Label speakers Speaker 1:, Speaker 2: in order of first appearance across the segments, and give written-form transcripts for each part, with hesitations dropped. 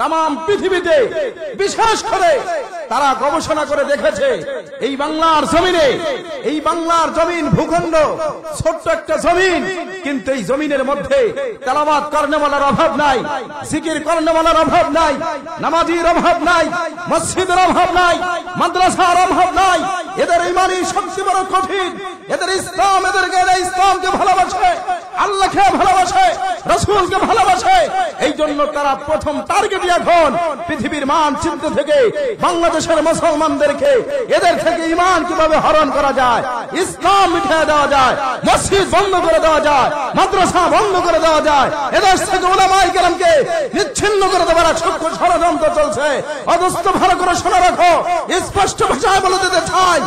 Speaker 1: তাম পৃথিবীতে, বিশেষ করে তারা গবেষণা করে দেখেছে এই বাংলার জমিনে, এই বাংলার জমিন ভূখণ্ড ছোট্ট একটা জমিন, কিন্তু এই জমিনের মধ্যে তেলাওয়াত করনেওয়ালার অভাব নাই, জিকির করনেওয়ালার অভাব নাই, নামাজির অভাব নাই, মসজিদের অভাব নাই, মাদ্রাসার অভাব নাই। এদের ইমানি শক্তি বড় কঠিন, এদের ইসলাম, এদেরকে ইসলামকে ভালোবাসে, আল্লাহকে ভালোবাসে, রাসূলকে ভালোবাসে। এই জন্য তারা প্রথম টার্গেট এখন পৃথিবীর মানচিত্র থেকে বাংলাদেশের মুসলমানদেরকে এদের থেকে ঈমান কিভাবে হরণ করা যায়, ইসলাম মিটিয়ে দেওয়া যায়, মসজিদ বন্ধ করে দেওয়া যায়, মাদ্রাসা বন্ধ করে দেওয়া যায়, এদের থেকে উলামায়ে কেরামকে নিচ্ছিন্ন করে দেওয়ার সূক্ষ্ম ষড়যন্ত্র চলছে। অদস্ত ভালো করে শুনে রাখো, স্পষ্ট ভাষায় বলে দিতে চাই,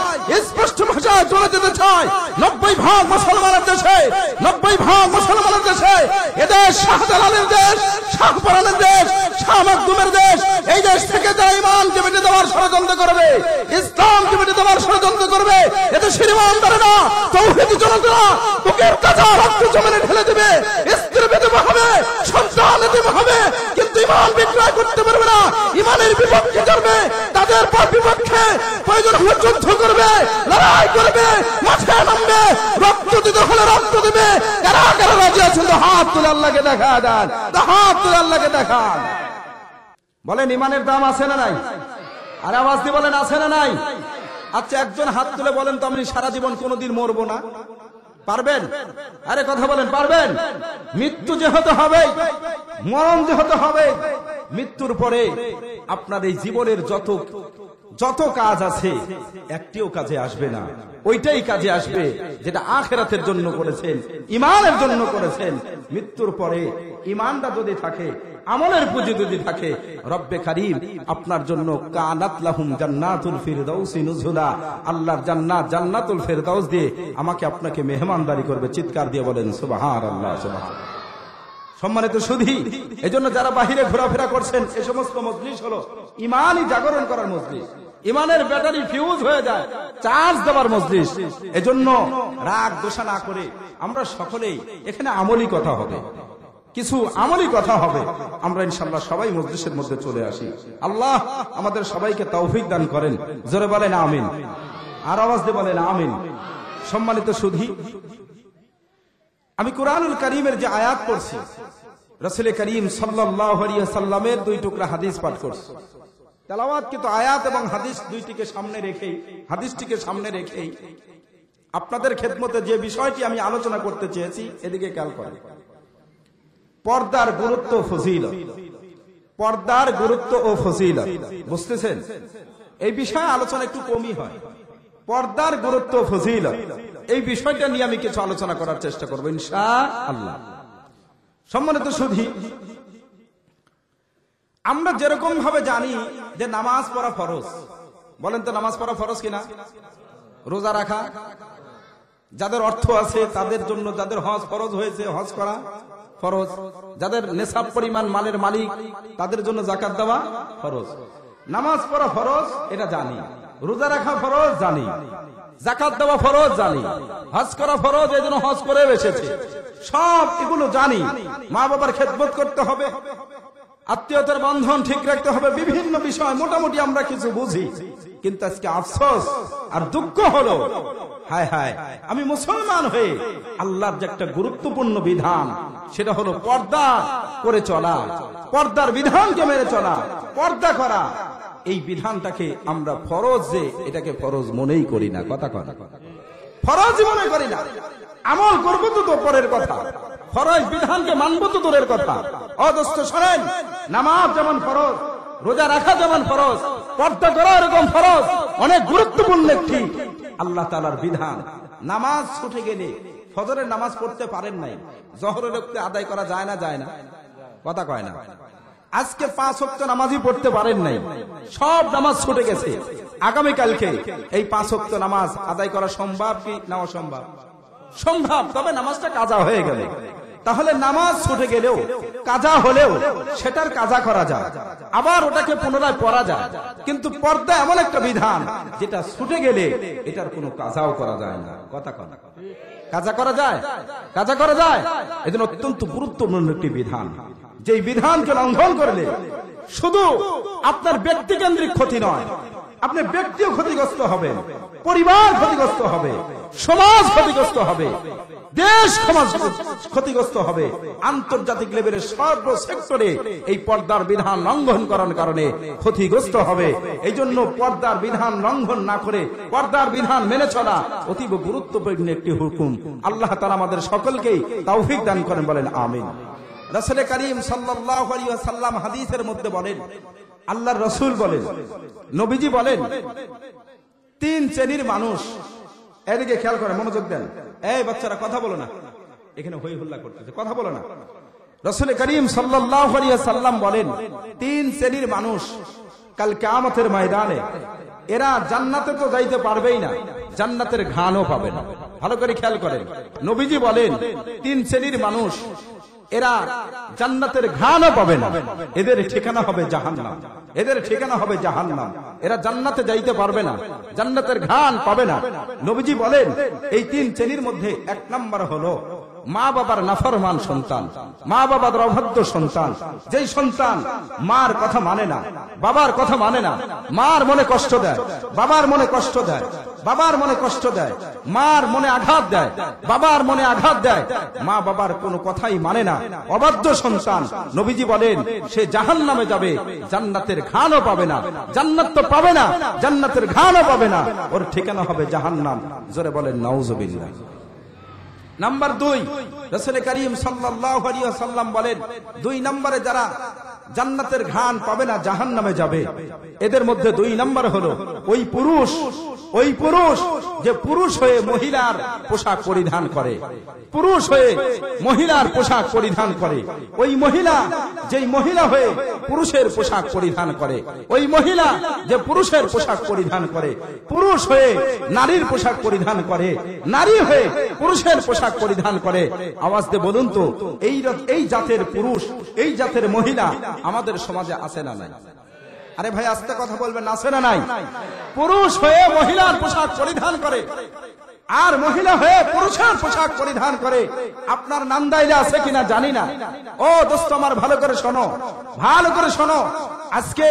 Speaker 1: স্পষ্ট ভাষায় চলে যেতে চাই, 90% মুসলমানের দেশে, 90% মুসলমানের দেশে এদেশ শাহজালালের দেশ, শাহপরানের দেশ, শাহ মাকদুমের দেশ। এই দেশ থেকে যারা ঈমানকে মিটিয়ে দেওয়ার ষড়যন্ত্র করবে, ইসলামকে মিটিয়ে দেওয়ার ষড়যন্ত্র করবে, এদেশের ঈমানদারেরা, তৌহিদি জনতা বুকের কাঁচা রক্ত জমিনে ঢেলে দেবে, স্ত্রী বিধবা হবে, সন্তান এতিম হবে, কিন্তু ঈমান বিক্রয় করতে পারবে না। ঈমানের বিপক্ষে করবে, তাদের বিপক্ষে প্রয়োজন হলে যুদ্ধ করবে, লড়াই করবে, মাঠে নামবে, রক্ত দিতে হলে রক্ত দিবে। কারা কারা রাজি আছেন তো হাত তুলে আল্লাহকে দেখা দেন, তো হাত তুলে আল্লাহকে দেখান। বলেন ঈমানের দাম আছে না নাই? আর আওয়াজ দিয়ে বলেন আছে না নাই? আচ্ছা, একজন হাত তুলে বলেন তো আমি সারা জীবন কোনোদিন মরবো না। পারবেন? আরে কথা বলেন, পারবেন? মৃত্যু যেহেতু হবে, মরণ যেহেতু হবে, মৃত্যুর পরে আপনার এই জীবনের যত কাজ আছে একটিও কাজে আসবে না, ওইটাই কাজে আসবে যেটা আখিরাতের জন্য করেছেন, ঈমানের জন্য করেছেন। মৃত্যুর পরে ঈমানটা যদি থাকে, আমলের পুঁজি যদি থাকে, রব্বে কারীম আপনার জন্য কানাত লাহুম জান্নাতুল ফিরদাউসি নুজুলা, আল্লাহর জান্নাত, জান্নাতুল ফিরদাউস দিয়ে আমাকে আপনাকে মেহমানদারি করবে। চিৎকার দিয়ে বলেন সুবহানাল্লাহ, সুবহানাল্লাহ। সম্মানিত সুধী, এজন্য যারা বাহিরে ঘোরাফেরা করছেন, এই সমস্ত মজলিস হলো ঈমানই জাগরণ করার মজলিস, ঈমানের ব্যাটারি ফিউজ হয়ে যায়, চার্জ দেওয়ার মজলিস। এজন্য রাগ দোষা না করে আমরা সকলেই এখানে আমলি কথা হবে, কিছু আমলি কথা হবে। আমরা ইনশাআল্লাহ সবাই মজলিসের মধ্যে চলে আসি। আল্লাহ আমাদের সবাইকে তৌফিক দান করেন। জোরে বলেন আমিন, আর আওয়াজ দিয়ে বলেন আমিন। সম্মানিত সুধী, আমি কুরআনুল কারীমের যে আয়াত পড়ছি, রাসূল করিম সাল্লাল্লাহু আলাইহি ওয়াসাল্লামের 2 টুকরা হাদিস পাঠ করছি। তেলাওয়াত কিন্তু আয়াত এবং হাদিস দুইটিকে সামনে রেখেই, হাদিসটিকে সামনে রেখেই আপনাদের খেদমতে যে বিষয়টি আমি আলোচনা করতে চেয়েছি, এদিকে খেয়াল করেন। পর্দার গুরুত্ব, ফজিলত, পর্দার গুরুত্ব ও ফজিলত, বুঝতেছেন? এই বিষয়ে আলোচনা একটু কমই হয়। পর্দার গুরুত্ব, ফজিলত, এই বিষয়টা নিয়ে আমি কিছু আলোচনা করার চেষ্টা করব ইনশাআল্লাহ। সম্মানিত সুধী, আমরা যেরকম ভাবে জানি যে নামাজ পড়া ফরজ, বলেন তো নামাজ পড়া ফরজ কিনা? রোজা রাখা, যাদের অর্থ আছে তাদের জন্য, যাদের হজ ফরজ হয়েছে হজ করা ফরজ, যাদের নেশাব পরিমাণ মালের মালিক তাদের জন্য যাকাত দেওয়া ফরজ। নামাজ পড়া ফরজ এটা জানি, রোজা রাখা ফরজ জানি, যাকাত দেওয়া ফরজ জানি, হজ করা ফরজ, এজন্য হজ করে এসেছে, সব এগুলো জানি। মা বাবার খেদমত করতে হবে, আত্মীয়তার বন্ধন ঠিক রাখতে হবে, বিভিন্ন বিষয় মোটামুটি আমরা কিছু বুঝি। কিন্তু আজকে আফসোস আর দুঃখ হলো, হায় হায়, আমি মুসলমান হয়ে আল্লাহর যে একটা গুরুত্বপূর্ণ বিধান, সেটা হলো পর্দা করে চলা, পর্দার বিধানকে মেনে চলা, পর্দা করা, এই বিধানটাকে আমরা ফরজ, যে এটাকে ফরজ মনেই করি না। কথা কথা ফরজ মনে করি না। আমল করবো তো পরের কথা, ফরজ বিধানকে মানবো তো দূরের কথা। অদস্ত শোনেন, নামাজ যেমন ফরজ, রোজা রাখা যেমন ফরজ, পর্দা করা এরকম ফরজ, অনেক গুরুত্বপূর্ণ একটি আল্লাহ তাআলার বিধান। নামাজ ছুটে গেলে, ফজরের নামাজ পড়তে পারেন নাই, জোহরের ওয়াক্তে আদায় করা যায় না? যায় না? কথা কয় না। আজকে 5 ওয়াক্ত নামাজই পড়তে পারেন নাই, সব নামাজ ছুটে গেছে। আগামী কালকে এই 5 ওয়াক্ত নামাজ আদায় করা সম্ভব কি না অসম্ভব? সম্ভব, তবে নামাজটা কাজা হয়ে গেলে। তাহলে নামাজ ছুটে গেলেও, কাজা হলেও সেটার কাজা করা যায়, আবার ওটাকে পুনরায় পড়া যায়। কিন্তু পর্দা এমন একটা বিধান যেটা ছুটে গেলে এটার কোনো কাজাও করা যায় না। কথা কথা কাজা করা যায়, কাজা করা যায়। এজন্য অত্যন্ত গুরুত্বপূর্ণ একটি বিধান, যেই বিধানকে লঙ্ঘন করলে শুধু আপনার ব্যক্তিকেন্দ্রিক ক্ষতি নয়, আপনি ব্যক্তিও ক্ষতিগ্রস্ত হবেন, পরিবার ক্ষতিগ্রস্ত হবে, সমাজ ক্ষতিগ্রস্ত হবে, দেশ সমাজ ক্ষতিগ্রস্ত হবে, আন্তর্জাতিক লেভেলের সর্ব সেক্টরে এই পর্দার বিধান লঙ্ঘন করার কারণে ক্ষতিগ্রস্ত হবে। এই জন্য পর্দার বিধান লঙ্ঘন না করে পর্দার বিধান মেনে চলা অতীব গুরুত্বপূর্ণ একটি হুকুম। আল্লাহ তাআলা আমাদের সকলকেই তৌফিক দান করেন, বলেন আমিন। রাসূল করিম সাল্লাল্লাহু আলাইহি ওয়াসাল্লাম হাদিসের মধ্যে বলেন, আল্লাহর রাসূল বলেন, নবীজি বলেন, তিন শ্রেণীর মানুষ, এদিকে খেয়াল করে মনোযোগ দেন, এই বাচ্চারা কথা বলো না, এখানে হই হুল্লা করতেছে, কথা বলো না। রাসূল করিম সাল্লাল্লাহু আলাইহি ওয়াসাল্লাম বলেন, তিন শ্রেণীর মানুষ কাল কিয়ামতের ময়দানে এরা জান্নাতে তো যাইতে পারবেই না, জান্নাতের ঘ্রাণও পাবে না। ভালো করে খেয়াল করেন, নবীজি বলেন তিন শ্রেণীর মানুষ এরা জান্নাতের ঘ্রাণও পাবে না, এদের ঠিকানা হবে জাহান্নাম, এদের ঠিকানা হবে জাহান্নাম। এরা জান্নাতে যাইতে পারবে না, জান্নাতের ঘ্রাণ পাবে না। নবীজি বলেন এই তিন শ্রেণীর মধ্যে এক নাম্বার হলো মা বাবার নাফরমান সন্তান, মা বাবার অবাধ্য সন্তান, যেই সন্তান মার কথা মানে না, বাবার কথা মানে না, মার মনে কষ্ট দেয়, বাবার মনে কষ্ট দেয়, বাবার মনে কষ্ট দেয়, মার মনে আঘাত দেয়, বাবার মনে আঘাত দেয়, মা বাবার কোনো কথাই মানে না, অবাধ্য সন্তান। নবীজি বলেন সে জাহান্নামে যাবে, জান্নাতের ঘ্রাণও পাবে না, জান্নাত তো পাবে না, জান্নাতের ঘ্রাণও পাবে না, ওর ঠিকানা হবে জাহান্নাম। জোরে বলেন নাউজুবিল্লাহ। নাম্বার দুই, রাসূল করিম সাল্লাল্লাহু আলাইহি ওয়াসাল্লাম বলেন দুই নম্বরে যারা জান্নাতের ঘ্রাণ পাবে না, জাহান্নামে যাবে, এদের মধ্যে দুই নম্বর হলো ওই পুরুষ যে পুরুষ হয়ে মহিলার পোশাক পরিধান করে, পুরুষ হয়ে মহিলার পোশাক পরিধান করে, ওই মহিলা যেই মহিলা হয়ে পুরুষের পোশাক পরিধান করে, ওই মহিলা যে পুরুষের পোশাক পরিধান করে, পুরুষ হয়ে নারীর পোশাক পরিধান করে, নারী হয়ে পুরুষের পোশাক পরিধান করে। আওয়াজ দিয়ে বলুন তো এই জাতের পুরুষ, এই জাতের মহিলা আমাদের সমাজে আছে না নাই? আরে ভাই আস্তে কথা বলবেন, আছে না নাই? পুরুষ হয়ে মহিলার পোশাক পরিধান করে আর মহিলা হয়ে পুরুষের পোশাক পরিধান করে। আপনার নান্দাইলে আছে কিনা জানি না। ও দোস্ত আমার, ভালো করে শোনো, ভালো করে শোনো। আজকে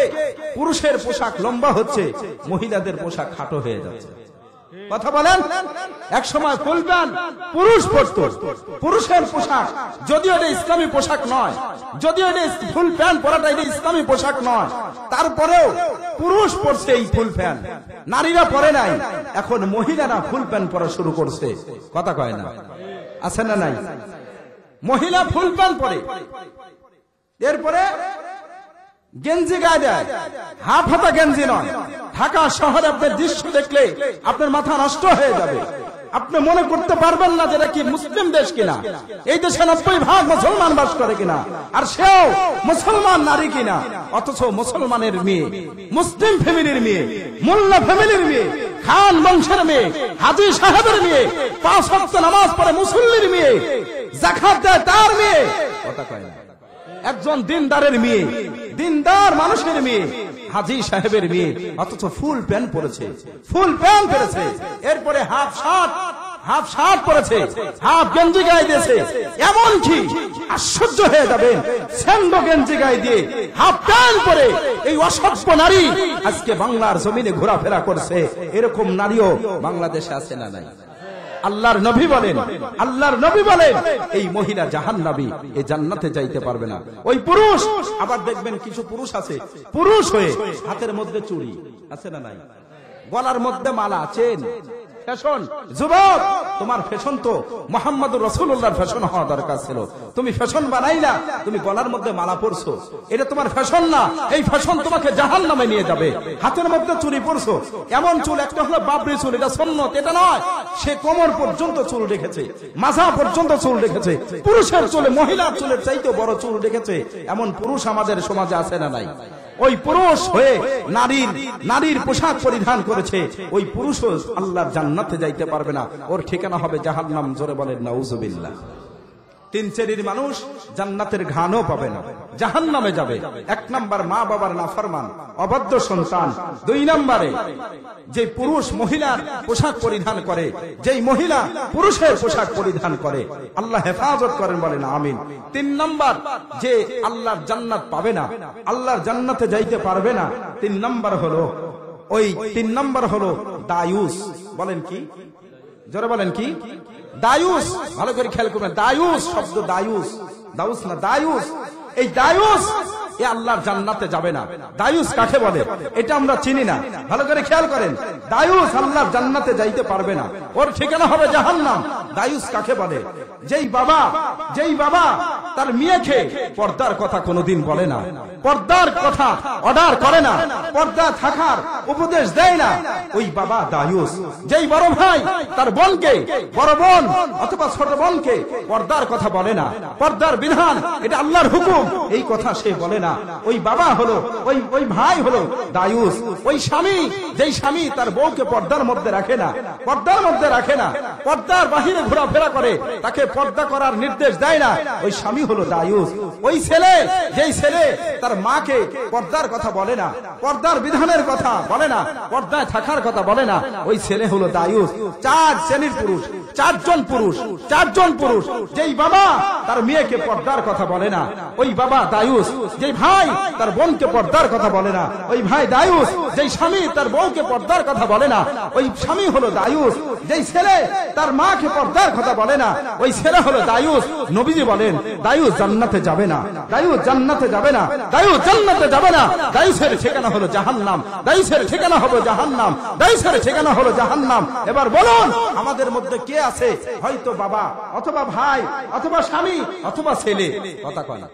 Speaker 1: পুরুষের পোশাক লম্বা হচ্ছে, মহিলাদের পোশাক খাটো হয়ে যাচ্ছে। কথা বলেন, এক সময় ফুল প্যান্ট পুরুষ পরতো, পুরুষের পোশাক, যদিও এটা ইসলামী পোশাক নয়, যদিও এটা ফুল প্যান্ট পরাটা এটা ইসলামী পোশাক নয়, তারপরেও পুরুষ পরছে এই ফুল প্যান্ট, নারীরা পরে নাই। এখন মহিলারা ফুল প্যান্ট পরা শুরু করছে, কথা কয় না, আছে না নাই? মহিলা ফুল প্যান্ট পরে, এরপরে গেঞ্জি গায়ে দেয়, হাফ হাতা গেঞ্জি নয়। ঢাকা শহরে আপনার দৃশ্য দেখলে আপনার মাথা নষ্ট হয়ে যাবে, আপনি মনে করতে পারবেন না যে এটা কি মুসলিম দেশ কিনা, এই দেশে 90% মুসলমান বাস করে কিনা, আর সেও মুসলমান নারী কিনা। অথচ মুসলমানের মেয়ে, মুসলিম ফ্যামিলির মেয়ে, মোল্লা ফ্যামিলির মেয়ে, খান বংশের মেয়ে, হাজী সাহেবের মেয়ে, 5 ওয়াক্ত নামাজ পড়ে মুসল্লির মেয়ে, যাকাত দেয় তার মেয়ে, কথা কয় না। একজন দিনদারের মেয়ে, দিনদার মানুষের মেয়ে, হাজী সাহেবের মেয়ে, অথচ ফুল প্যান্ট পরেছে, ফুল প্যান্ট পরেছে, এরপরে হাফ শার্ট পরেছে, হাফ গেঞ্জি গায়ে দিয়েছে। এমনকি আশ্চর্য হয়ে যাবেন, স্যান্ডো গেঞ্জি গায়ে দিয়ে হাফ প্যান্ট পরে এই অসভ্য নারী আজকে বাংলার জমিনে ঘোরাফেরা করছে। এরকম নারীও বাংলাদেশে আছে না নাই? আল্লাহর নবী বলেন এই মহিলা জাহান্নামী, এই জান্নাতে যাইতে পারবে না। ওই পুরুষ, আবার দেখবেন কিছু পুরুষ আছে, পুরুষ হয়ে হাতের মধ্যে চুড়ি, আছে না নাই? গলার মধ্যে মালা, চেন, ফ্যাশন। যুবক, তোমার ফ্যাশন তো মুহাম্মদুর রাসূলুল্লাহর ফ্যাশন হওয়া দরকার ছিল। তুমি ফ্যাশন বানাইলা, তুমি গলার মধ্যে মালা পরছো, এটা তোমার ফ্যাশন না। এই ফ্যাশন তোমাকে জাহান্নামে নিয়ে যাবে। হাতের মধ্যে চুড়ি পরছো, এমন চুল, একটা হলো বাবরি চুল, এটা সুন্নাত, এটা নয়। সে কোমর পর্যন্ত চুল রেখেছে, মাথা পর্যন্ত চুল রেখেছে, পুরুষের চুলে মহিলার চুলের চাইতে বড় চুল রেখেছে। এমন পুরুষ আমাদের সমাজে আছে না নাই? ওই পুরুষ হয়ে নারীর পোশাক পরিধান করেছে, ওই পুরুষও আল্লাহর জান্নাতে যাইতে পারবে না, ওর ঠিকানা হবে জাহান্নাম। জোরে বলেন নাউজুবিল্লাহ। তিন শ্রেণীর মানুষ জান্নাতের ঘ্রাণও পাবে না, জাহান্নামে যাবে। 1 নাম্বার মা বাবার নাফরমান, অবাধ্য সন্তান। 2 নম্বরে যে পুরুষ মহিলার পোশাক পরিধান করে, যেই মহিলা পুরুষের পোশাক পরিধান করে, আল্লাহ হেফাজত করেন, বলেন আমিন। 3 নম্বর যে আল্লাহর জান্নাত পাবে না, আল্লাহর জান্নাতে যাইতে পারবে না। 3 নম্বর হলো ওই 3 নম্বর হলো দায়ুস। বলেন কি? জোরে বলেন কি? দায়ুস। ভালো করে খেয়াল করবেন, দায়ুস শব্দ, দায়ুস, দাউস না, দায়ুস। এই দায়ুস এ আল্লাহর জান্নাতে যাবে না। দায়ুস কাকে বলে এটা আমরা চিনি না, ভালো করে খেয়াল করেন। দায়ুস আল্লাহর জান্নাতে যাইতে পারবে না, ওর ঠিকানা হবে জাহান্নাম। দায়ুস কাকে বলে? যেই বাবা তার মেয়েকে পর্দার কথা কোনোদিন বলে না, পর্দার কথা অর্ডার করে না, পর্দা থাকার উপদেশ দেয় না, ওই বাবা দায়ুস। যেই বড় ভাই তার বোনকে, বড় বোন অথবা ছোট বোনকে পর্দার কথা বলে না, পর্দার বিধান এটা আল্লাহর হুকুম, এই কথা সে বলে না, ওই বাবা হলো, ওই ভাই হলো দায়ুস। ওই স্বামী, যেই স্বামী তার বউকে পর্দার মধ্যে রাখে না, পর্দার মধ্যে রাখে না, পর্দার বাহিরে ঘোরাফেরা করে, তাকে পর্দা করার নির্দেশ দেয় না, ওই স্বামী হলো দায়ুস। ওই ছেলে, যেই ছেলে তার মাকে পর্দার কথা বলে না, পর্দার বিধানের কথা বলে না, পর্দায় থাকার কথা বলে না, ওই ছেলে হলো দায়ুস। 4 শ্রেণীর পুরুষ, 4জন পুরুষ। যেই বাবা তার মেয়েকে পর্দার কথা বলে না, ওই বাবা দায়ুস। যেই ভাই তার বোনকে পর্দার কথা বলে না, ওই ভাই দায়ুস। যেই স্বামী তার বউকে পর্দার কথা বলে না, ওই স্বামী হলো দায়ুস। যেই ছেলে তার মাকে পর্দার কথা বলে না, ওই ছেলে হলো দায়ুস। নবীজি বলেন দায়ুস জান্নাতে যাবে না, দায়ুস জান্নাতে যাবে না, দায়ুস জান্নাতে যাবে না। দায়ুসের ঠিকানা হলো জাহান্নাম, দায়ুসের ঠিকানা হলো জাহান্নাম, দায়ুসের ঠিকানা হলো জাহান্নাম। এবার বলুন আমাদের মধ্যে কে আছে হয়তো বাবা অথবা ভাই অথবা স্বামী অথবা ছেলে, কথা কয় না,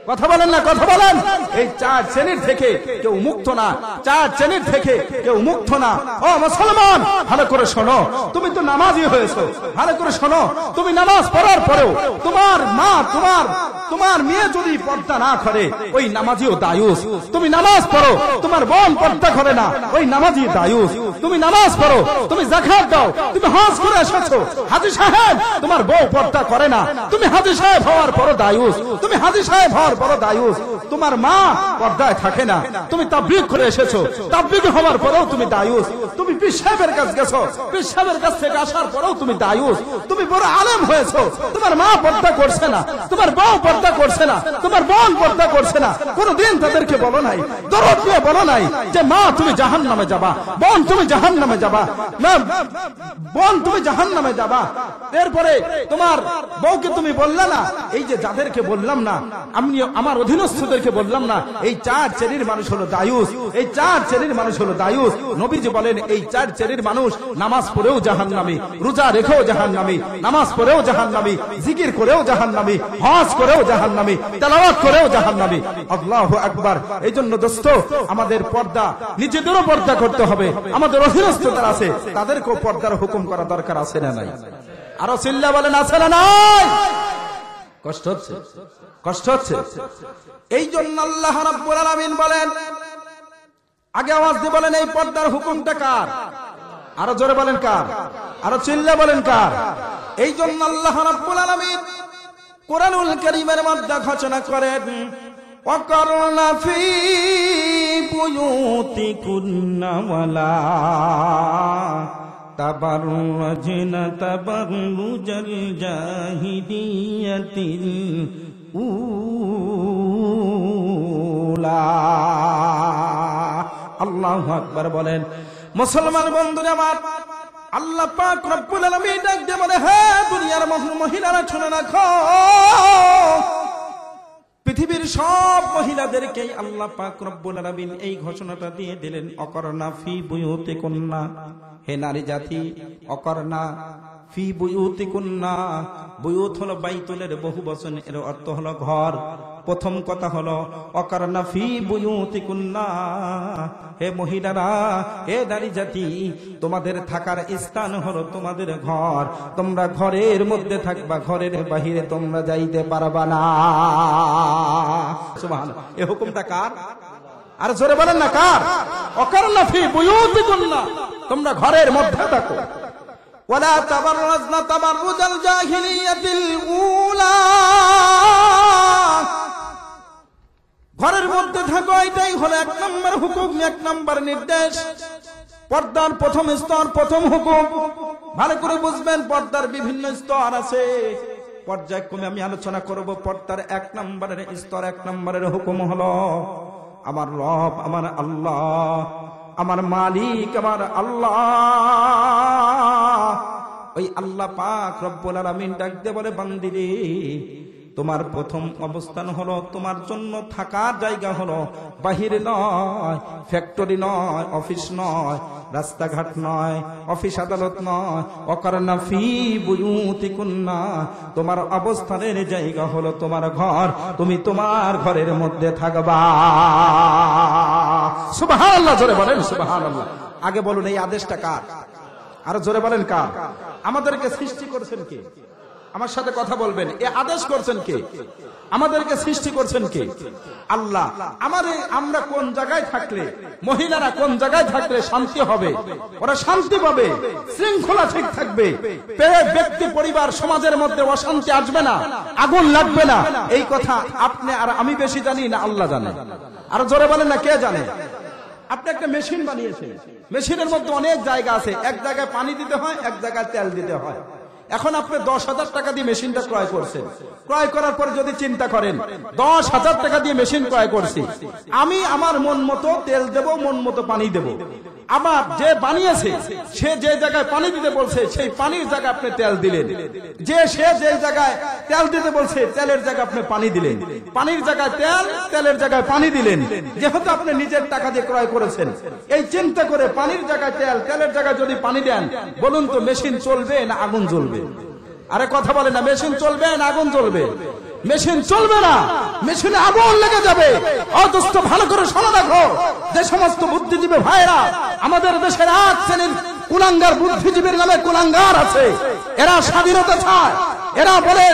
Speaker 1: কথা বলেন না, কথা বলেন। এই 4 শ্রেণীর থেকে কেউ মুক্ত না, 4 শ্রেণীর থেকে কেউ মুক্ত না। ও মুসলমান, ভালো করে শোনো, তুমি তো নামাজি হয়েছো, ভালো করে শোনো, তুমি নামাজ পড়ার পরেও তোমার মা, তোমার মেয়ে যদি পর্দা না করে, ওই নামাজিও দায়ুস। তুমি নামাজ পড়ো, তোমার বোন পর্দা করে না, ওই নামাজি দায়ুস। তুমি নামাজ পড়ো, তুমি যাকাত দাও, তুমি হজ করে এসেছো, হাজী সাহেব তোমার বউ পর্দা করে না, তুমি হাজী সাহেব হওয়ার পরও দায়ুস, তুমি হাজী সাহেব হওয়ার বড় দায়ুস। তোমার মা পর্দায় থাকে না, তুমি তাবলীগ করে এসেছো, তাবলীগ হওয়ার পরেও তুমি দায়ুস। তুমি পীর সাহেবের কাছে গেছো, পীর সাহেবের কাছ থেকে আসার পরেও তুমি দায়ুস। তুমি বড় আলেম হয়েছো, তোমার মা পর্দা করছে না, তোমার বউ পর্দা করছে না, তোমার বোন পর্দা করছে না, কোনদিন তাদেরকে বলো নাই, দরদ দিয়ে বলো নাই যে মা তুমি জাহান্নামে যাবা, বোন তুমি জাহান্নামে যাবা, না বোন তুমি জাহান্নামে যাবা। এরপরে তোমার বউকে তুমি বললা না, এই যে যাদেরকে বললাম না, আমি আমার অধীনস্থদেরকে বললাম না, এই 4 শ্রেণীর মানুষ হলো দায়ুস, এই 4 শ্রেণীর মানুষ হলো দায়ুস। নবীজি বলেন এই 4 শ্রেণীর মানুষ নামাজ পড়েও জাহান্নামী, রোজা রেখেও জাহান্নামী, নামাজ পড়েও জাহান্নামী, জিকির করেও জাহান্নামী, হজ করেও জাহান্নামী, তেলাওয়াত করেও জাহান্নামী। আল্লাহু আকবার। এই জন্য দোস্ত, আমাদের পর্দা, নিজেদেরও পর্দা করতে হবে, আমাদের অধীনস্থ যারা আছে তাদেরকেও পর্দার হুকুম করা দরকার আছে না নাই? আরো চিল্লা বলেন আছে না নাই? কষ্ট হচ্ছে, কষ্ট হচ্ছে। এই জন্য আল্লাহ রাব্বুল আলামিন বলেন, আগে আওয়াজ দিয়ে বলেন এই পর্দার হুকুমটা কার? আরো জোরে বলেন কার? আরো চিল্লা বলেন কার? এই জন্য আল্লাহ রাব্বুল আলামিন কোরআনুল কারীমের মধ্যে ঘোষণা করেন, ওয়াকারনা ফি বুয়ুতিকুন্না ওয়ালা তাবাররুজনা তাবাররুজাল জাহিলিয়াতিল উলা। আল্লাহু আকবার বলেন। মুসলমান বন্ধুরা আমার, আল্লাহ পাক রব্বুল আলামিন ডাক দিয়ে বলে, হে দুনিয়ার মহিলারা শুনে রাখো, পৃথিবীর সব মহিলাদেরকে আল্লাহ পাক রব্বুল আলামিন এই ঘোষণাটা দিয়ে দিলেন, অকরনা ফি বুয়ুতিকুন্না, হে নারী জাতি, অকরনা ফি বুয়ুতিকুন্না। বুয়ুত হলো বাইতুলের বহু বচন, এর অর্থ হলো ঘর। প্রথম কথা হলো অকরনা ফি বুয়ুতিকুন্না, হে মহিলারা, হে নারী জাতি, তোমাদের থাকার স্থান হলো তোমাদের ঘর, তোমরা ঘরের মধ্যে থাকবা, ঘরের বাহিরে তোমরা যাইতে পারবা না। সুবহানাল্লাহ। এই হুকুমটা কার? আর জোরে বলেন না কার? অকরনা ফি বুয়ুতিকুন্না, তোমরা ঘরের মধ্যে থাকো। ওয়ালা তাবাররাজনা তাবাররুজাল জাহিলিয়াতিল উলা, ঘরের মধ্যে থাকো, এটাই হলো 1 নম্বর হুকুম, 1 নম্বর নির্দেশ। পর্দার প্রথম স্তর, প্রথম হুকুম। ভালো করে বুঝবেন, পর্দার বিভিন্ন স্তর আছে, পর্যায়ক্রমে আমি আলোচনা করব। পর্দার 1 নম্বরের স্তর, 1 নম্বরের হুকুম হলো আমার রব, আমার আল্লাহ, আমার মালিক, আমার আল্লাহ। ওই আল্লাহ পাক রব্বুল আলামিন ডাক দিয়ে বলে, বান্দিরে তোমার প্রথম অবস্থান হলো, তোমার জন্য থাকার জায়গা হলো বাহিরে নয়, ফ্যাক্টরি নয়, অফিস নয়, রাস্তাঘাট নয়, অফিস আদালত নয়। ওয়াকারনা ফি বুয়ুতিকুন্না, তোমার অবস্থানের জায়গা হলো তোমার ঘর, তুমি তোমার ঘরের মধ্যে থাকবা। সুবহানাল্লাহ, জোরে বলেন সুবহানাল্লাহ। আগে বলুন, এই আদেশটা কার? আরো জোরে বলেন কার? আমাদেরকে সৃষ্টি করেছেন কে? আমার সাথে কথা বলবেন। এ আদেশ করছেন কে? আমাদেরকে সৃষ্টি করছেন কে? আল্লাহ। আমরা কোন জায়গায় থাকলে, মহিলারা কোন জায়গায় থাকলে শান্তি হবে, ওরা শান্তি পাবে, শৃঙ্খলা ঠিক থাকবে, ব্যক্তি পরিবার সমাজের মধ্যে অশান্তি আসবে না, আগুন লাগবে না, এই কথা আপনি আর আমি বেশি জানি না আল্লাহ জানে। আর জোরে বলেন না, কে জানে? আপনি একটা মেশিন বানিয়েছেন, মেশিনের মধ্যে অনেক জায়গা আছে, এক জায়গায় পানি দিতে হয়, এক জায়গায় তেল দিতে হয়। এখন আপনি 10,000 টাকা দিয়ে মেশিনটা ক্রয় করছেন, ক্রয় করার পর যদি চিন্তা করেন 10,000 টাকা দিয়ে মেশিন ক্রয় করছি, আমি আমার মন মতো তেল দেব, মন মতো পানি দেব। আবার যে বানিয়েছে সে যে জায়গায় পানি দিতে বলছে সেই পানির জায়গায় আপনি তেল দিলেন, সে যে জায়গায় তেল দিতে বলছে তেলের জায়গায় আপনি পানি দিলেন, পানির জায়গায় তেল, তেলের জায়গায় পানি দিলেন। যেহেতু আপনি নিজের টাকা দিয়ে ক্রয় করেছেন, এই চিন্তা করে পানির জায়গায় তেল, তেলের জায়গায় যদি পানি দেন, বলুন তো মেশিন চলবে না আগুন জ্বলবে? আরে কথা বলে না, মেশিন চলবে না আগুন জ্বলবে? মেশিন চলবে না, মেশিনে আগুন লেগে যাবে। অথচ ভালো করে শোনা রাখো, যে সমস্ত বুদ্ধিজীবী ভাইরা আমাদের দেশের 8 শ্রেণীর কুলাঙ্গার বুদ্ধিজীবীর নামে কুলাঙ্গার আছে, এরা স্বাধীনতা চায়, এরা বলে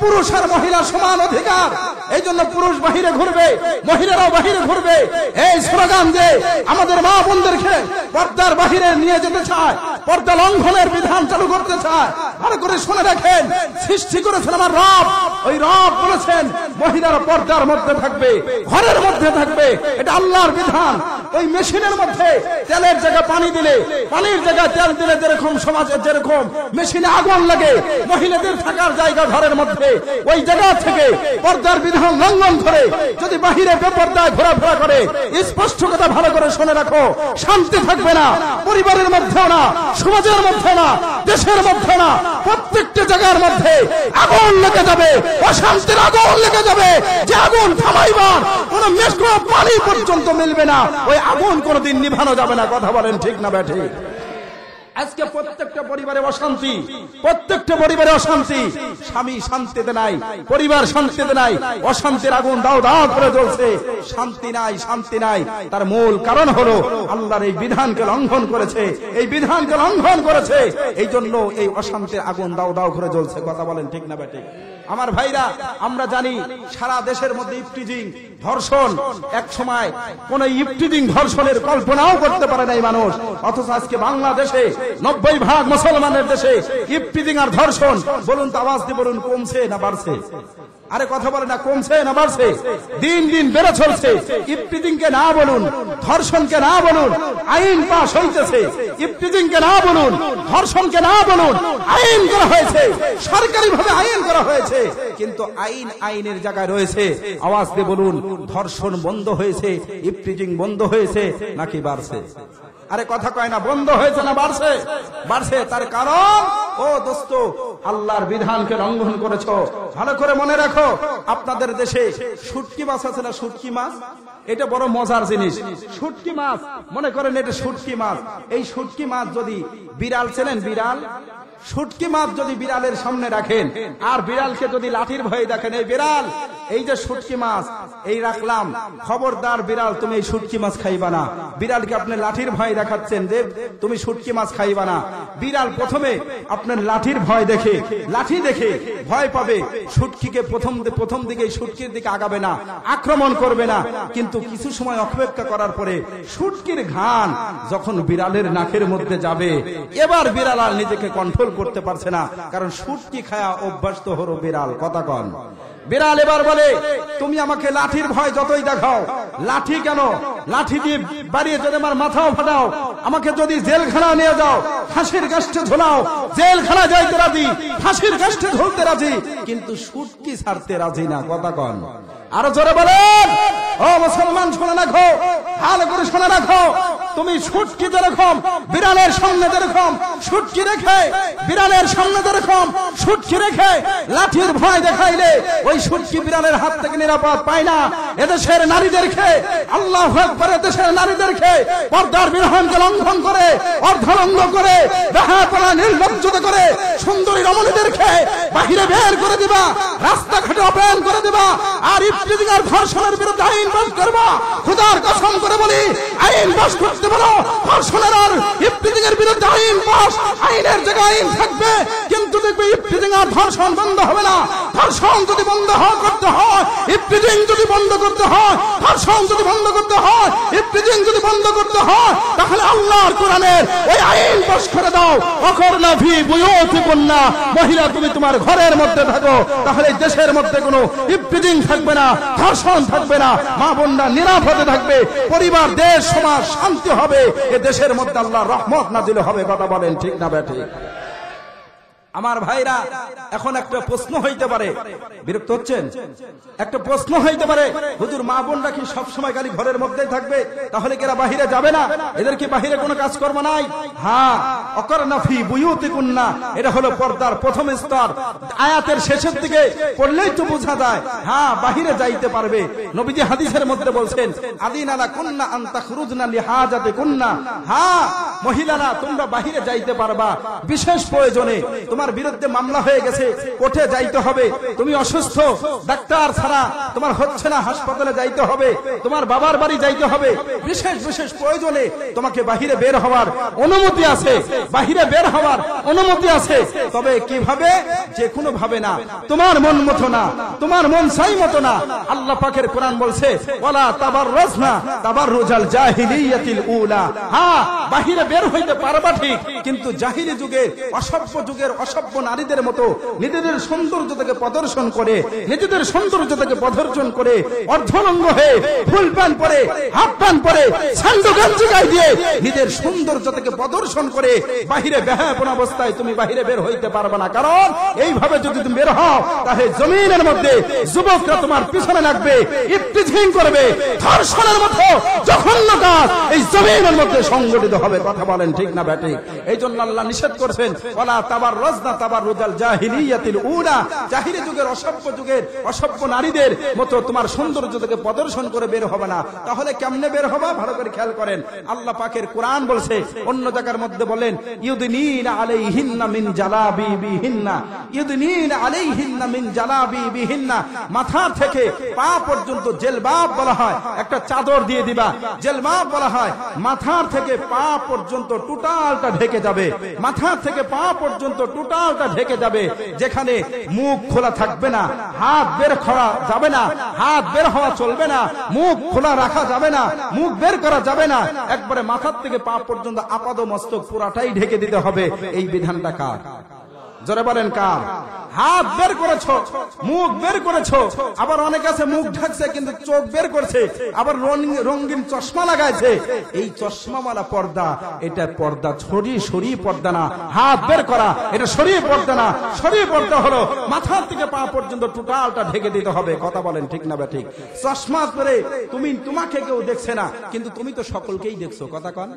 Speaker 1: পুরুষ আর মহিলা সমান অধিকার, এই জন্য পুরুষ বাহিরে ঘুরবে, মহিলারাও বাহিরে ঘুরবে, এই স্লোগান দিয়ে আমাদের মা বোনদেরকে পর্দার বাহিরে নিয়ে যেতে চায়, পর্দা লঙ্ঘনের বিধান চালু করতে চায়। ভালো করে শুনে রাখেন, সৃষ্টি করেছেন আমার রব, ওই রব বলেছেন মহিলারা পর্দার মধ্যে থাকবে, ঘরের মধ্যে থাকবে, এটা আল্লাহর বিধান। ওই মেশিনের মধ্যে তেলের জায়গায় পানি দিলে, পানির জায়গায় তেল দিলে যেরকম সমাজে যেরকম মেশিনে আগুন লাগে, মহিলাদের থাকার জায়গা ঘরের মধ্যে, ওই জায়গা থেকে পর্দার বিধান লঙ্ঘন করে যদি বাহিরে বেপর্দায় ঘোরাফেরা করে, স্পষ্ট কথা ভালো করে শুনে রাখো, শান্তি থাকবে না, পরিবারের মধ্যেও না, সমাজের মধ্যে না, দেশের মধ্যে না, প্রত্যেকটা জায়গার মধ্যে আগুন লেগে যাবে, অশান্তির আগুন লেগে যাবে। যে আগুন থামাইবার কোন মেশকো পানি পর্যন্ত মিলবে না, ওই আগুন কোনদিন নিভানো যাবে না। কথা বলেন ঠিক না ব্যাঠি? আজকে প্রত্যেকটা পরিবারে অশান্তি, প্রত্যেকটা পরিবারে অশান্তি, স্বামী শান্তিতে নাই, পরিবার শান্তিতে নাই, অশান্তির আগুন দাও দাও করে জ্বলছে, শান্তি নাই, শান্তি নাই। তার মূল কারণ হলো আল্লাহর এই বিধানকে লঙ্ঘন করেছে, এই বিধানকে লঙ্ঘন করেছে, এই জন্য এই অশান্তির আগুন দাও দাও করে জ্বলছে। কথা বলেন ঠিক না ব্যাটে? আমার ভাইরা, আমরা জানি সারা দেশের মধ্যে ইফটিজিং, ধর্ষণ, এক সময় কোন ইফটিজিং ধর্ষণের কল্পনাও করতে পারে নাই মানুষ, অথচ আজকে বাংলাদেশে 90% মুসলমানের দেশে ইফটিজিং আর ধর্ষণ, বলুন তো আওয়াজ দিয়ে বলুন, কমছে না বাড়ছে? আরে কথা বলে না, কমছে না বাড়ছে? দিন দিন বেড়ে চলছে। ইফটিজিং কে না বলুন, ধর্ষণকে না বলুন, আইন পাস হইতেছে। ইফটিজিং কে না বলুন, ধর্ষণকে না বলুন, আইন করা হয়েছে, সরকারি ভাবে আইন করা হয়েছে, কিন্তু আইন আইনের জায়গায় রয়েছে। আওয়াজ দিয়ে বলুন, ধর্ষণ বন্ধ হয়েছে, ইফটিজিং বন্ধ হয়েছে নাকি বাড়ছে? আরে কথা কয় না, বন্ধ হয়েছে না বাড়ছে? বাড়ছে। তার কারণ, ও দোস্ত, আল্লাহর বিধানকে লঙ্ঘন করেছো। ভালো করে মনে রাখো, আপনাদের দেশে শুটকি মাছ আছে না? শুটকি মাছ, এটা বড় মজার জিনিস। শুটকি মাছ, মনে করেন এটা শুটকি মাছ। এই শুটকি মাছ যদি বিড়াল, চেনেন বিড়াল? শুটকি মাছ যদি বিড়ালের সামনে রাখেন আর বিড়ালকে যদি লাঠির ভয়ে দেখেন, এই বিড়াল, এই যে শুটকি মাছ এই রাখলাম, খবরদার বিড়াল তুমি এই শুটকি মাছ খাইবা না। বিড়ালকে আপনি লাঠির ভয় দেখাচ্ছেন যে তুমি শুটকি মাছ খাইবা না। বিড়াল প্রথমে আপনার লাঠির ভয় দেখে লাঠি দেখে ভয় পাবে, শুটকিকে প্রথম দিকে শুটকির দিকে আগাবে না, আক্রমণ করবে না। কিন্তু কিছু সময় অপেক্ষা করার পরে শুটকির ঘ্রাণ যখন বিড়ালের নাকের মধ্যে যাবে, এবার বিড়াল আর নিজেকে কন্ট্রোল করতে পারছে না, কারণ শুটকি খায়া অভ্যস্ত হলো বিড়াল। কথা কন। বিড়াল এবার বলে, তুমি আমাকে লাঠির ভয় যতই দেখাও, লাঠি কেন, লাঠি দিয়ে বাড়িয়ে যদি আমার মাথাও ফাটাও, আমাকে যদি জেলখানা নিয়ে যাও, ফাঁসির কাষ্ঠে ঝোলাও, জেলখানা যাইতে রাজি, ফাঁসির কাষ্ঠে ঝুলতে রাজি, কিন্তু শুটকি ছাড়তে রাজি না। কথা কন। আরো জোরে বলেন। ও মুসলমান, শুনে রাখো, ভালো করে শুনে রাখো, তুমি শুটকি যেরকম বিড়ালের সামনে যেরকম শুটকি রেখে, বিড়ালের সামনে যেরকম শুটকি রেখে লাঠির ভয় দেখাইলে ওই শুটকি বিড়ালের হাত থেকে নিরাপদ পায় না। এদেশের নারীদেরকে, আল্লাহু আকবার, এদেশের নারীদেরকে পর্দার বিধানকে লঙ্ঘন করে, অর্ধনঙ্গ করে, বেহায়াপনা নির্লজ্জতা করে সুন্দরী রমণীদেরকে বাহিরে বের করে দিবা, রাস্তাঘাটে অপমান করে দিবা, আর ইফতিজিং আর ধর্ষণের বিরুদ্ধে আইন পাস করবা। খোদার কসম করে বলি, আইন পাস করতে বলো, ধর্ষণের আর ইফতিজিং এর বিরুদ্ধে আইন পাস, আইনের জায়গায় আইন থাকবে, কিন্তু দেখবে ইফতিজিং আর ধর্ষণ বন্ধ হবে না। ধর্ষণ যদি বন্ধ করতে হয়, ইফতিজিং যদি বন্ধ করতে হয়, ধর্ষণ যদি বন্ধ করতে হয়, ইফতিজিং যদি বন্ধ করতে হয়, তাহলে আল্লাহর কোরআনের ওই আইন পাস করে দাও। অকরনা ফি বুয়ুতিকুন্না, মহিলা তুমি তোমার ঘরের মধ্যে থাকো, তাহলে দেশের মধ্যে কোনো ইফতিজিং থাকবে না, ধর্ষণ থাকবে না, মা বোনরা নিরাপদে থাকবে, পরিবার, দেশ, সমাজ শান্তি হবে, এ দেশের মধ্যে আল্লাহর রহমত নাজিল হবে। কথা বলেন ঠিক না বেঠিক? আমার ভাইরা, এখন একটা প্রশ্ন হইতে পারে, বিরক্ত হচ্ছেন? একটা প্রশ্ন হইতে পারে, হুজুর মা বোনরা কি সবসময় খালি ঘরের মধ্যেই থাকবে, তাহলে কি এরা বাহিরে যাবে না? এদের কি বাহিরে কোনো কাজকর্ম নাই? হ্যাঁ, অকরনা ফি বুয়ুতিকুন্না, এটা হলো পর্দার প্রথম স্তর। আয়াতের শেষের দিকে পড়লেই তো বোঝা যায়, হ্যাঁ বাহিরে যাইতে পারবে। নবীজি হাদিসের মধ্যে বলছেন, আদিনা লাকুন্না আন তাখরুজনা লিহাজাতিকুন্না, হ্যাঁ মহিলারা তোমরা বাহিরে যাইতে পারবা বিশেষ প্রয়োজনে। তোমার বিরুদ্ধে মামলা হয়ে গেছে, কোর্টে যাইতে হবে, তুমি অসুস্থ, ডাক্তার ছাড়া তোমার হচ্ছে না, হাসপাতালে যাইতে হবে, তোমার বাবার বাড়ি যাইতে হবে, বিশেষ বিশেষ প্রয়োজনে তোমাকে বাহিরে বের হওয়ার অনুমতি আছে, বাহিরে বের হওয়ার অনুমতি আছে। তবে কিভাবে? যে কোনো ভাবে না, তোমার মন মতো না, তোমার মন চাই মতো না। আল্লাহ পাকের কোরআন বলছে, ওয়ালা তাবাররাজনা তাবাররুজাল জাহিলিয়াতিল উলা, হ্যাঁ বাহিরে বের হইতে পারবা ঠিক, কিন্তু জাহিলি যুগের, অসভ্য যুগের অসভ্য নারীদের মতো নিজেদের সৌন্দর্যতাকে প্রদর্শন করে, নিজেদের সৌন্দর্যতাকে প্রদর্শন করে, অর্ধনঙ্গ হয়ে ফুল প্যান্ট পরে, হাফ প্যান্ট পরে, স্যান্ডো গেঞ্জি গায়ে দিয়ে নিজের সৌন্দর্যতাকে প্রদর্শন করে বাহিরে বেহায়াপনা অবস্থায় তুমি বাহিরে বের হইতে পারবে না। কারণ এইভাবে যদি তুমি বের হও, তাহলে জমিনের মধ্যে যুবকরা তোমার পিছনে লাগবে, ইফতিজিং করবে, ধর্ষণের মতো জঘন্য কাজ এই জমিনের মধ্যে সংগঠিত হবে। কথা বলেন ঠিক না বেঠিক? এই জন্য আল্লাহ নিষেধ করছেন, ওয়ালা তাবাররাজনা তাবাররুজাল জাহিলিয়াতিল উলা, জাহিলি যুগের, অসভ্য যুগের অসভ্য নারীদের মতো তোমার সৌন্দর্যতাকে প্রদর্শন করে বের হবে না। তাহলে কেমনে বের হবে? ভালো করে খেয়াল করেন, আল্লাহ পাকের কোরআন বলছে, অন্য জায়গার মধ্যে বলেন, ইউদনিনা আলাইহিন্না মিন জালাবিবিহিন্না, ইউদনিনা আলাইহিন্না মিন জালাবিবিহিন্না, মাথা থেকে পা পর্যন্ত জেলবাব বলা হয়, একটা চাদর দিয়ে দিবা, জেলবাব বলা হয়, মাথা থেকে পা পর্যন্ত টোটালটা ঢেকে যাবে, মাথা থেকে পা পর্যন্ত টোটালটা ঢেকে যাবে, যেখানে মুখ খোলা থাকবে না, হাত বের করা যাবে না, হাত বের হওয়া চলবে না, মুখ খোলা রাখা যাবে না, মুখ বের করা যাবে না, একবারে মাথার থেকে পা পর্যন্ত আপাদ মস্তক পুরাটাই ঢেকে দিতে হবে। এই বিধানটা কার? জোরে বলেন কার? হাত বের করেছো, মুখ বের করেছো, আবার অনেক আছে মুখ ঢাকছে কিন্তু চোখ বের করছে, আবার রঙিন চশমা লাগাইছে। এই চশমাওয়ালা পর্দা, এটা পর্দা সরি পর্দা না, হাত বের করা এটা সরি পর্দা না। সরি পর্দা হলো মাথা থেকে পা পর্যন্ত টোটালটা ঢেকে দিতে হবে। কথা বলেন ঠিক না ঠিক? চশমা পরে তোমাকে কেউ দেখছে না, কিন্তু তুমি তো সকলকেই দেখছো। কথা কন।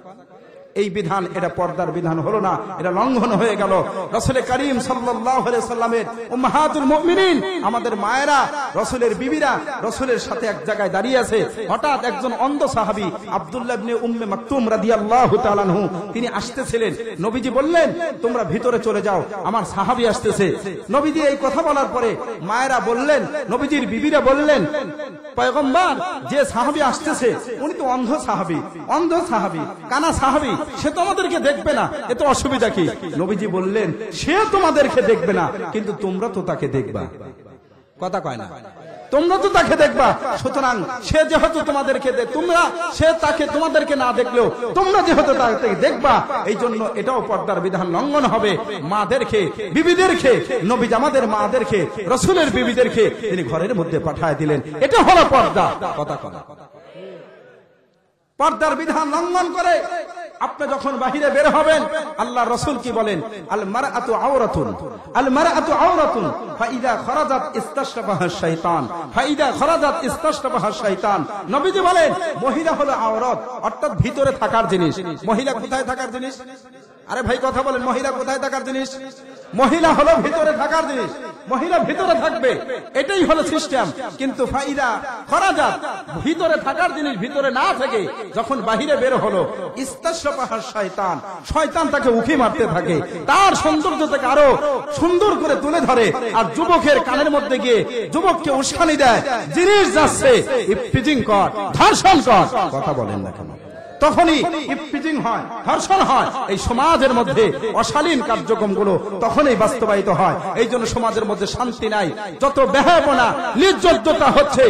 Speaker 1: এই বিধান, এটা পর্দার বিধান হলো না, এটা লঙ্ঘন হয়ে গেল। রাসূল করিম সাল্লাল্লাহু আলাইহি সাল্লামের উম্মাহাতুল মুমিনিন, আমাদের মায়েরা, রাসূলের বিবিরা রাসূলের সাথে এক জায়গায় দাঁড়িয়ে আছে। হঠাৎ একজন অন্ধ সাহাবী আব্দুল্লাহ ইবনে উম্মে মাকতুম রাদিয়াল্লাহু তাআলা আনহু, তিনি আসতেছিলেন। নবীজি বললেন, তোমরা ভিতরে চলে যাও, আমার সাহাবী আসতেছে। নবীজি এই কথা বলার পরে মায়েরা বললেন, নবীজির বিবিরা বললেন, পয়গম্বর, যে সাহাবী আসতেছে উনি তো অন্ধ সাহাবী, কানা সাহাবী, সে তো আমাদেরকে দেখবে না, এত অসুবিধা কি? নবীজি বললেন সে তোমাদেরকে দেখবে না, কিন্তু তোমরা তো তাকে দেখবা। কথা কয় না? তোমরা তো তাকে দেখবা। সুতরাং সে যেহেতু তোমাদেরকে তোমরা সে তাকে তোমাদেরকে না দেখলেও তোমরা যেহেতু তাকে দেখবা, এই জন্য এটাও পর্দার বিধান লঙ্ঘন হবে। মাদেরকে, বিবিদেরকে, নবী আমাদের মাদেরকে, রাসূলের বিবিদেরকে তিনি ঘরের মধ্যে পাঠায় দিলেন, এটা হলো পর্দা। কথা কয় না? পর্দার বিধান লঙ্ঘন করে আপনি যখন বাহিরে বের হবেন, আল্লাহ রাসূল কি বলেন? আল মারআতু আওরাতুন, আল মারআতু আওরাতুন ফাইদা খরাজাত ইস্তাশরাবাহা শাইতান, ফাইদা খরাজাত ইস্তাশরাবাহা শাইতান। নবীজি বলেন মহিলা হলো আওরাত, অর্থাৎ ভিতরে থাকার জিনিস। মহিলা কোথায় থাকার জিনিস? আরে ভাই কথা বলেন, মহিলা কোথায় থাকার জিনিস? মহিলা হলো ভিতরে থাকার জিনিস। মহিলা ভিতরে থাকবে, এটাই হলো সিস্টেম। কিন্তু ফাইদা খরাজাত, ভিতরে থাকার জিনিস ভিতরে না থেকে যখন বাহিরে বের হলো, ইস্তাশরাবাহা শাইতান, শয়তান তাকে উকি মারতে থাকে, তার সৌন্দর্য থেকে আরো সুন্দর করে তুলে ধরে, আর যুবকের কানের মধ্যে গিয়ে যুবককে উস্কানি দেয়, জিনিস যাচ্ছে ইফতিজিং কর, ধর্ষণ কর। কথা বলেন না কেন? তখনই ইফতিজিং হয়, ধর্ষণ হয়। এই সমাজের মধ্যে অশালীন কার্যক্রমগুলো তখনই বাস্তবায়িত হয়। এই জন্য সমাজের মধ্যে শান্তি নাই, যত বেহায়াপনা, নির্লজ্জতা হচ্ছে।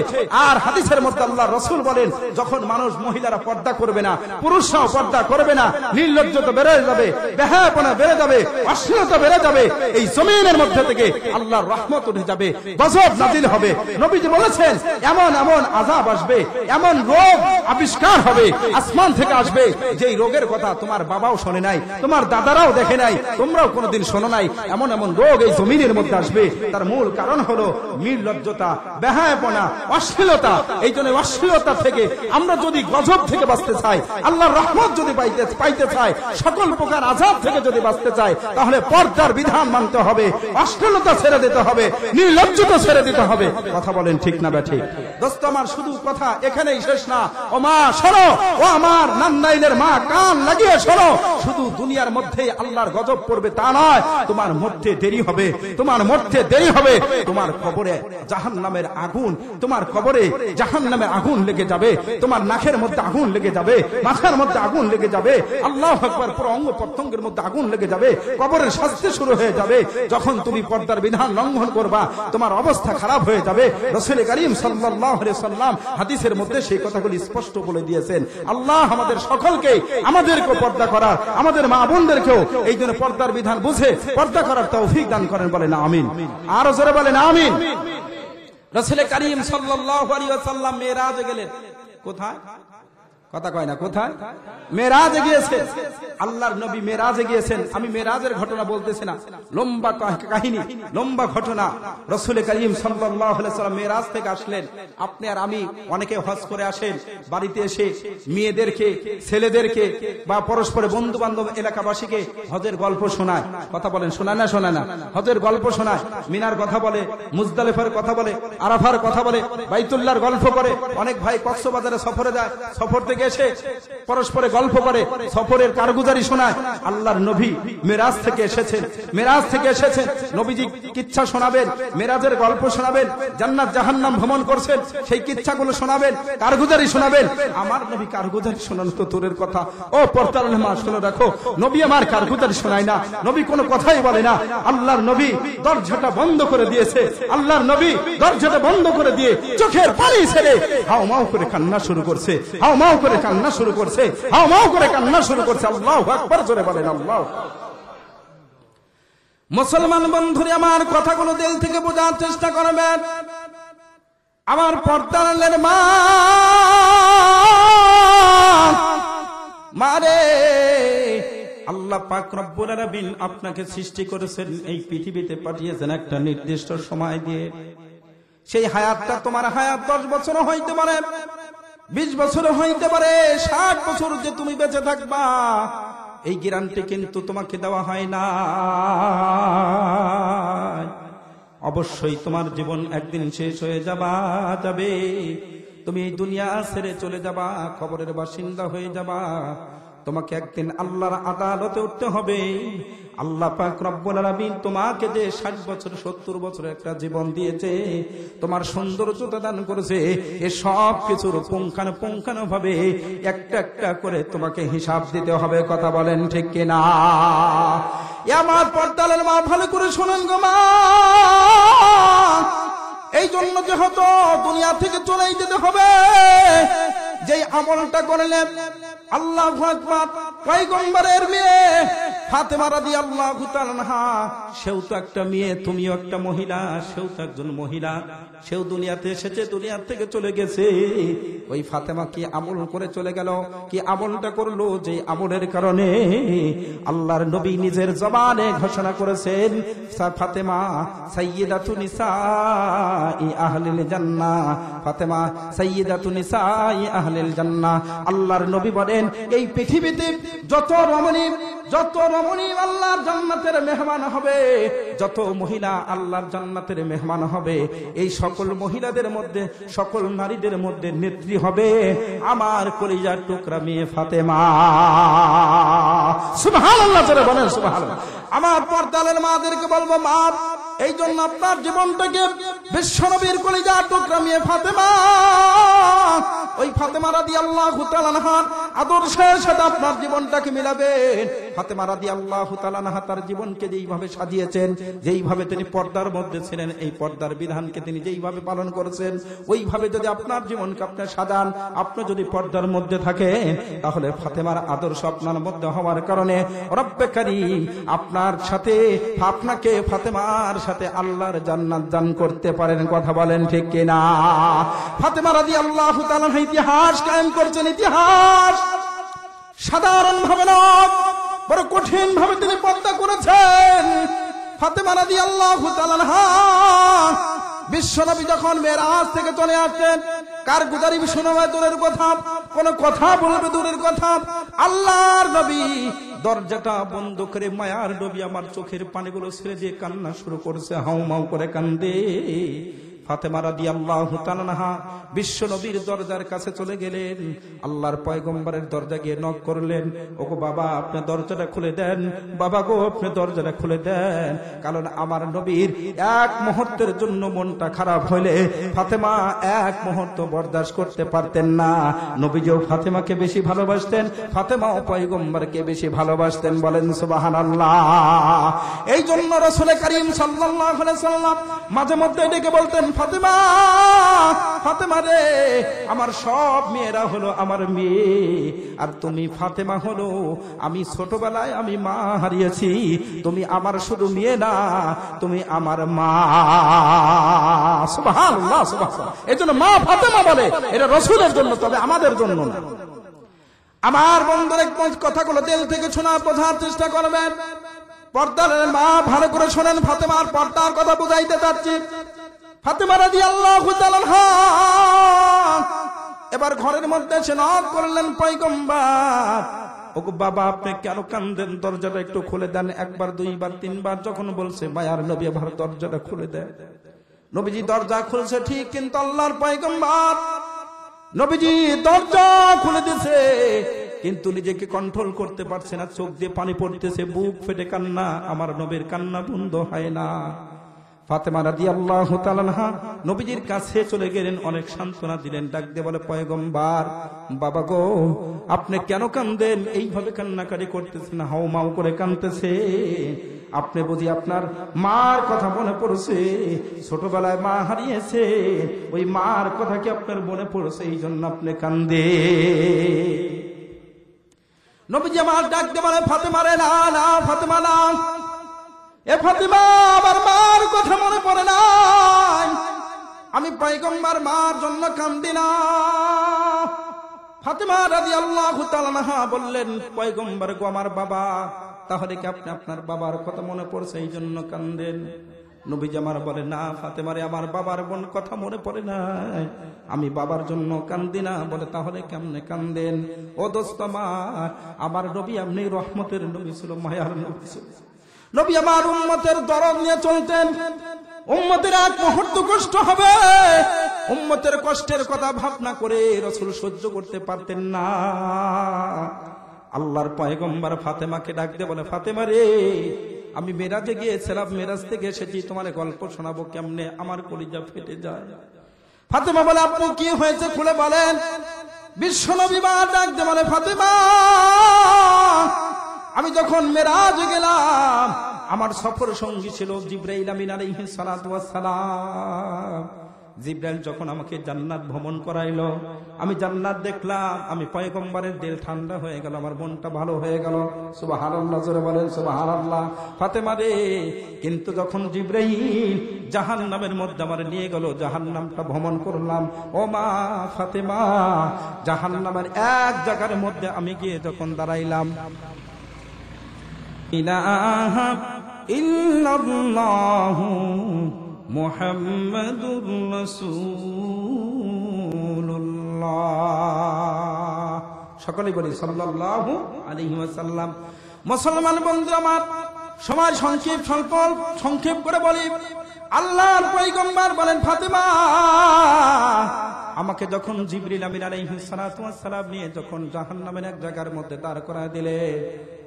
Speaker 1: আর হাদিসের মধ্যে আল্লাহ রাসূল বলেন যখন মানুষ, মহিলারা পর্দা করবে না, পুরুষরাও পর্দা করবে না, নির্লজ্জতা বেড়ে যাবে, বেহায়াপনা বেড়ে যাবে, অশ্লীলতা বেড়ে যাবে, এই জমিনের মধ্যে থেকে আল্লাহর রহমত উঠে যাবে, গজব নাজিল হবে। নবীজি বলেছেন এমন এমন আযাব আসবে, এমন রোগ আবিষ্কার হবে, আসমান থেকে আসবে, যেই রোগের কথা তোমার বাবাও শোনে নাই, তোমার দাদারাও দেখে নাই, তোমরাও কোনোদিন শোনো নাই। এমন এমন রোগ এই জমিনের মধ্যে আসবে, তার মূল কারণ হলো নির্লজ্জতা, বেহায়াপনা, অশ্লীলতা। এই জন্য অশ্লীলতা থেকে আমরা যদি গজব থেকে বাঁচতে চাই, আল্লাহর রহমত যদি পাইতে চাই, সকল প্রকার আযাব থেকে যদি বাঁচতে চাই, তাহলে পর্দার বিধান মানতে হবে, অশ্লীলতা ছেড়ে দিতে হবে, নির্লজ্জতা ছেড়ে দিতে হবে। কথা বলেন ঠিক না ব্যাঠিক? দোস্ত আমার, শুধু কথা এখানেই শেষ না। ও মা শোনো, ও আমার নান্নাইনের মা, কান লাগিয়ে শোনো, শুধু দুনিয়ার মধ্যে আল্লাহর গজব পড়বে তা নয়, তোমার মরতে দেরি হবে, তোমার মরতে দেরি হবে। তোমার কবরে জাহান্নামের আগুন, তোমার কবরে জাহান্নামের আগুন লেগে যাবে, তোমার নাকের মধ্যে আগুন লেগে যাবে, মাথার মধ্যে আগুন লেগে যাবে, আল্লাহু আকবার, পুরো অঙ্গ প্রত্যঙ্গের মধ্যে আগুন লেগে যাবে, কবরের শাস্তি শুরু হয়ে যাবে। যখন তুমি পর্দার বিধান লঙ্ঘন করবা, তোমার অবস্থা খারাপ হয়ে যাবে। রাসূল করিম সাল্লাল্লাহু আলাইহি সাল্লাম হাদিসের মধ্যে সেই কথাগুলি স্পষ্ট বলে দিয়েছেন। আল্লাহ আমাদের সকলকে, আমাদেরকে পর্দা করার, আমাদের মা বোনদেরকেও এই জন্য পর্দার বিধান বুঝে পর্দা করার তৌফিক দান করেন, বলেন আমিন। আরো জোরে বলেন আমিন। রাসূল করিম সাল্লাল্লাহু আলাইহি ওয়াসাল্লাম মেরাজে গেলেন। কোথায়? কথা কয় না? কোথায়? মেরাজে গিয়েছেন। আল্লাহর নবী মেরাজে গিয়েছেন। আমি মেরাজের ঘটনা বলতেছি না, লম্বা কাহিনী, লম্বা ঘটনা। রাসূল করিম সাল্লাল্লাহু আলাইহি ওয়াসাল্লাম মেরাজ থেকে আসলেন। আপনি আর আমি অনেকে হজ করে আসেন, বাড়িতে এসে মেয়েদেরকে, ছেলেদেরকে বা পরস্পরের বন্ধু বান্ধব, এলাকাবাসীকে হজের গল্প শোনায়। কথা বলেন, শোনায় না? শোনায় না? হজের গল্প শোনায়, মিনার কথা বলে, মুজদালিফার কথা বলে, আরাফার কথা বলে, বাইতুল্লাহর গল্প করে। অনেক ভাই কক্সবাজারে সফরে যায়, সফর থেকে এসে পরস্পরে গল্প করে, সফরের কারগুজারি শোনায়। আল্লাহর নবী মেরাজ থেকে এসেছেন, মেরাজ থেকে এসেছেন, নবীজি কিচ্ছা শোনাবেন, মেরাজের গল্প শোনাবেন, জান্নাত জাহান্নাম ভ্রমণ করছেন সেই কিচ্ছাগুলো শোনাবেন, কারগুজারি শোনাবেন। আমার নবী কারগুজারি শোনানো তো দূরের কথা। ও পর্দার মা শুনে রাখো, নবী আমার কারগুজারি শোনায় না, নবী কোনো কথাই বলে না। আল্লাহর নবী দরজাটা বন্ধ করে দিয়েছে, আল্লাহর নবী দরজাটা বন্ধ করে দিয়ে চোখের পানি ছেড়ে হাও মাও করে কান্না শুরু করছে, হাও মাও করে কান্না শুরু করছে, হাও মাও করে কান্না শুরু করছে। আল্লাহু আকবার, জোরে বলেন আল্লাহ। মুসলমান বন্ধুরা আমার, কথাগুলো দিল থেকে বোঝার চেষ্টা করবেন। আমার পর্দার মা, মারে, আল্লাহ পাক রব্বুল আলামিন আপনাকে সৃষ্টি করেছেন, এই পৃথিবীতে পাঠিয়েছেন একটা নির্দিষ্ট সময় দিয়ে। সেই হায়াতটা তোমার হায়াত 10 বছর হইতে পারে, 20 বছর হইতে পারে, 60 বছর যে তুমি বেঁচে থাকবা, এই গ্যারান্টি কিন্তু তোমাকে দেওয়া হয় না। অবশ্যই তোমার জীবন একদিন শেষ হয়ে যাবে, তুমি এই দুনিয়া ছেড়ে চলে যাবা, কবরের বাসিন্দা হয়ে যাবা। তোমাকে একদিন আল্লাহর আদালতে উঠতে হবে। আল্লাহ পাক রব্বুল আলামিন তোমাকে যে 60 বছর 70 বছরের একটা জীবন দিয়েছে, তোমার সৌন্দর্যতা দান করেছে, এ সব কিছুর পুঙ্খানুপুঙ্খানু ভাবে একটা একটা করে তোমাকে হিসাব দিতে হবে। কথা বলেন ঠিক কিনা? আমার পর্দালের মা, ভালো করে শোনেন গো মা। এই জন্য যে হতো দুনিয়া থেকে চলেই যেতে হবে। যেই আমলটা করলেন আল্লাহু আকবার, পয়গম্বরের মেয়ে ফাতেমা রাদিয়াল্লাহু তাআলা আনহা, সেও তো একটা মেয়ে, তুমিও একটা মহিলা, সেও তো একজন মহিলা, সেও দুনিয়াতে এসেছে, দুনিয়া থেকে চলে গেছে। ওই ফাতেমা কি আমল করে চলে গেল? কি আমলটা করলো যে আমলের কারণে আল্লাহর নবী নিজের জবানে ঘোষণা করেছেন, ফাতেমা সাইয়্যিদাতু নিসাই আহলিল জান্নাহ, ফাতেমা সাইয়্যিদাতু নিসাই আহলিল জান্নাহ। আল্লাহর নবী বলেন, এই পৃথিবীতে যত রমণী আল্লাহর জান্নাতের মেহমান হবে, যত মহিলা আল্লাহর জান্নাতের মেহমান হবে, এই সকল মহিলাদের মধ্যে, সকল নারীদের মধ্যে নেত্রী হবে আমার কলিজার টুকরা মেয়ে ফাতেমা। সুবহানাল্লাহ, জোরে বলেন সুবহানাল্লাহ। আমার পর্দালের মাদেরকে বলবো, মা, এই জন্য আপনার জীবনটাকে বিশ্বনবীর কলিজার টুকরা মেয়ে ফাতেমা, ওই ফাতেমা রাদিয়াল্লাহু তাআলা আনহার আদর্শের সাথে আপনার জীবনটাকে মিলাবেন। ফাতেমা রাদিয়াল্লাহু তাআলা আনহা তার জীবনকে যেইভাবে সাজিয়েছেন, যেইভাবে তিনি পর্দার মধ্যে ছিলেন, এই পর্দার বিধানকে তিনি যেইভাবে পালন করেছেন, ওইভাবে যদি আপনার জীবনকে আপনি সাজান, আপনি যদি পর্দার মধ্যে থাকেন, তাহলে ফাতেমার আদর্শ আপনার মধ্যে হওয়ার কারণে রব্বে কারীম আপনার সাথে, আপনাকে ফাতেমার সাথে আল্লাহর জান্নাত দান করতে পারেন। কথা বলেন ঠিক কিনা? ফাতেমা রাদিয়াল্লাহু তাআলা ইতিহাস কায়েম করছেন। ইতিহাস সাধারণ ভাবে নয়, বড় কঠিন ভাবে তিনি পর্দা করেছেন। ফাতেমা রাদিয়াল্লাহু তাআলা বিশ্বনবী যখন মেরাজ থেকে চলে আসছেন, কারগুজারি শোনাবে দূরের কথা, কোন কথা বলবে দূরের কথা, আল্লাহর নবী দরজাটা বন্ধ করে, মায়ার নবী আমার চোখের পানিগুলো ছেড়ে দিয়ে কান্না শুরু করেছে, হাউমাউ করে কান্দে। ফাতেমা রাদিয়াল্লাহু তাআলা আনহা বিশ্ব নবীর দরজার কাছে চলে গেলেন, আল্লাহর পয়গম্বরের দরজা গিয়ে নক করলেন, ওগো বাবা, আপনি দরজাটা খুলে দেন, বাবা গো, আপনি দরজাটা খুলে দেন। কারণ আমার নবীর এক মুহূর্তের জন্য মনটা খারাপ হইলে ফাতেমা এক মুহূর্ত বরদাস্ত করতে পারতেন না। নবীজিও ফাতেমাকে বেশি ভালোবাসতেন, ফাতেমাও পয়গম্বরকে বেশি ভালোবাসতেন। বলেন সুবহানাল্লাহ। এই জন্য রাসূল কারীম সাল্লাল্লাহু আলাইহি সাল্লাম মাঝে মধ্যে ডেকে বলতেন, ফাতেমা, ফাতেমা রে, আমার সব মেয়েরা হলো আমার মেয়ে, আর তুমি ফাতেমা হলো, আমি ছোটবেলায় আমি মা হারিয়েছি, তুমি আমার শুধু মেয়ে না, তুমি আমার মা। সুবহানাল্লাহ, সুবহানাল্লাহ। এই জন্য মা ফাতেমা বলে, এটা রাসূলের জন্য, তবে আমাদের জন্য না। আমার বন্ধুরা, কথাগুলো দিল থেকে শোনা, বোঝার চেষ্টা করবেন। পর্দার মা, ভালো করে শোনেন, ফাতেমার পর্দার কথা বুঝাইতে চাচ্ছি। ফাতেমা রাদিয়াল্লাহু তাআলা আনহা এবার ঘরের মধ্যে এসে নক করলেন, পয়গম্বর, ওগো বাবা, আপনি কেন কান্দেন? দরজাটা একটু খুলে দেন। একবার, দুইবার, তিনবার যখন বলছে, মায়ার নবী আবার দরজাটা খুলে দেন। নবীজি দরজা খুলছে ঠিক, কিন্তু আল্লাহর পয়গম্বর নবীজি দরজা খুলে দিয়েছে, কিন্তু নিজেকে কন্ট্রোল করতে পারছে না, চোখ দিয়ে পানি পড়তেছে, বুক ফেটে কান্না, আমার নবীর কান্না বন্ধ হয় না। ফাতেমা রাদিয়াল্লাহু তাআলা আনহা নবীজির কাছে চলে গেলেন, অনেক সান্ত্বনা দিলেন, ডাক দিয়ে বলে, পয়গম্বর, বাবা গো, আপনি কেন কান্দেন? এইভাবে কান্নাকারি করতেছেন, হাউমাউ করে কাঁদতেছে, আপনি বুঝি আপনার মার কথা মনে পড়ছে? ছোটবেলায় মা হারিয়েছে, ওই মার কথা কি আপনার মনে পড়ছে? এই জন্য আপনি কান্দে। নবীজি আমার ডাক দিয়ে বলে, ফাতেমা রে, না না ফাতেমা না, এ ফাতেমা, আমার মার কথা মনে পড়ে নাই, আমি পয়গম্বর মার জন্য কান্দি না। ফাতেমা রাদিয়াল্লাহু তাআলা আনহা বললেন, পয়গম্বর গো, আমার বাবা, তাহলে কি আপনি আপনার বাবার কথা মনে পড়ছে, এই জন্য কান্দেন? নবীজি আমার বলে, না ফাতেমা রে, আমার বাবার কথা মনে পড়ে নাই, আমি বাবার জন্য কান্দি না। বলে, তাহলে কেমনে কান্দেন? ও দোস্ত আমার নবী এমনি রহমতের নবী ছিল, মায়ার নবী ছিল। নবী আমার উম্মতের দরদ নিয়ে চলতেন। উম্মতের এক মুহূর্ত কষ্ট হবে, উম্মতের কষ্টের কথা ভাবনা করে রাসূল সহ্য করতে পারতেন না। আল্লাহর পয়গম্বর ফাতেমাকে ডাক দিয়ে বলে, ফাতেমা রে, আমি মেরাজে গিয়েছিলাম, মেরাজ থেকে এসেছি, তোমার গল্প শোনাবো কেমনে আমার কলিজা ফেটে যায়। ফাতেমা বলে, আপু কি হয়েছে খুলে বলেন। বিশ্বনবী ডাক দিয়ে বলে, ফাতেমা, আমি যখন মেরাজে গেলাম, আমার সফর সঙ্গী ছিল জিবরাইল আমিন আলাইহিস সালাতু ওয়াস সালাম। জিবরাইল যখন আমাকে জান্নাত ভ্রমণ করাইলো, আমি জান্নাত দেখলাম, আমি পয়গম্বরের দিল ঠান্ডা হয়ে গেল, আমার মনটা ভালো হয়ে গেল। সুবহানাল্লাহ, জোরে বলেন সুবহানাল্লাহ। ফাতেমা রে, কিন্তু যখন জিবরাইল জাহান্নামের মধ্যে আমার নিয়ে গেল, জাহান্নামটা ভ্রমণ করলাম, ও মা ফাতেমা, জাহান্নামের এক জায়গার মধ্যে আমি গিয়ে যখন দাঁড়াইলাম, ইলাহা ইল্লাল্লাহু মুহাম্মাদুর রাসূলুল্লাহ, সকলে বলি সাল্লাল্লাহু আলাইহি ওয়াসাল্লাম। মুসলমান বন্ধু আমার, সময় সংক্ষেপ করে বলি, আল্লাহর পয়গম্বর বলেন, ফাতেমা, আমাকে যখন জিবরিল আমিন আলাইহিস সালাতু ওয়াস সালাম নিয়ে যখন জাহান্নামের এক জায়গার মধ্যে দাঁড় করায় দিলে,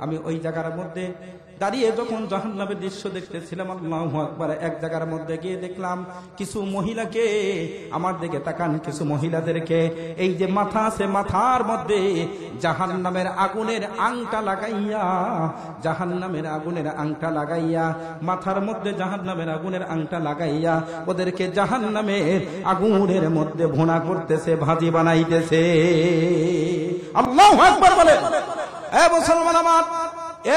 Speaker 1: আমি ওই জায়গার মধ্যে দাঁড়িয়ে যখন জাহান্নামের দৃশ্য দেখতেছিলাম, আল্লাহু আকবার, এক জায়গার মধ্যে গিয়ে দেখলাম কিছু মহিলাকে, আমার দিকে তাকান, কিছু মহিলাদেরকে, এই যে মাথা আছে, মাথার মধ্যে জাহান্নামের আগুনের আংটা লাগাইয়া, জাহান্নামের আগুনের আংটা লাগাইয়া, মাথার মধ্যে জাহান্নামের আগুনের আংটা লাগাইয়া, ওদেরকে জাহান্নামের আগুনের মধ্যে ভুনা করতেছে, ভাজি বানাইতেছে। আল্লাহু আকবার বলে। এ মুসলমান আমার,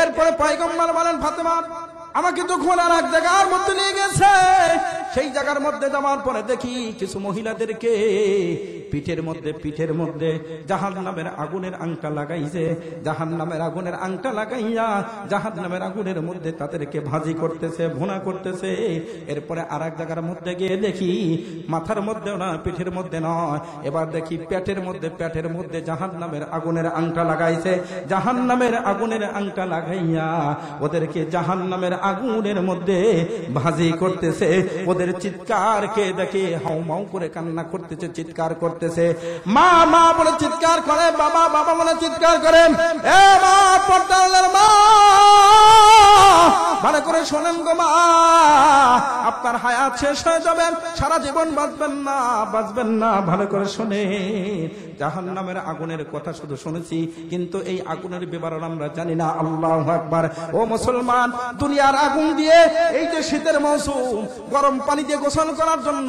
Speaker 1: এরপরে পয়গম্বর বলেন, ফাতেমা, আমাকে যখন আর এক জায়গার মধ্যে নিয়ে গেছে, সেই জায়গার মধ্যে যাওয়ার পরে দেখি কিছু মহিলাদেরকে পিঠের মধ্যে জাহান্নামের আগুনের আংটা লাগাইছে, জাহান্নামের আগুনের আংটা লাগাইয়া জাহান্নামের আগুনের মধ্যে তাদেরকে ভাজি করতেছে, ভুনা করতেছে। এরপরে আর এক জায়গার মধ্যে গিয়ে দেখি মাথার মধ্যেও না, পিঠের মধ্যে নয়, এবার দেখি পেটের মধ্যে জাহান্নামের আগুনের আংটা লাগাইছে, জাহান্নামের আগুনের আংটা লাগাইয়া ওদেরকে জাহান্নামের আগুনের মধ্যে ভাজি করতেছে। ওদের চিৎকারকে দেখে হাউমাউ করে কান্না করতেছে, চিৎকার করতেছে, মা মা বলে চিৎকার করে, বাবা বাবা বলে চিৎকার করেন। এ মা, পর্দার মা, ভালো করে শোনেন গো মা, আপনার হায়াত শেষ হয়ে যাবে, সারা জীবন বাঁচবেন না, ভালো করে শোনে। জাহান্নামের আগুনের কথা শুধু শুনেছি, কিন্তু এই আগুনের বিবরণ আমরা জানি না। আল্লাহু আকবার। ও মুসলমান, দুনিয়ার আগুন দিয়ে, এই যে শীতের মৌসুম, গরম পানি দিয়ে গোসল করার জন্য,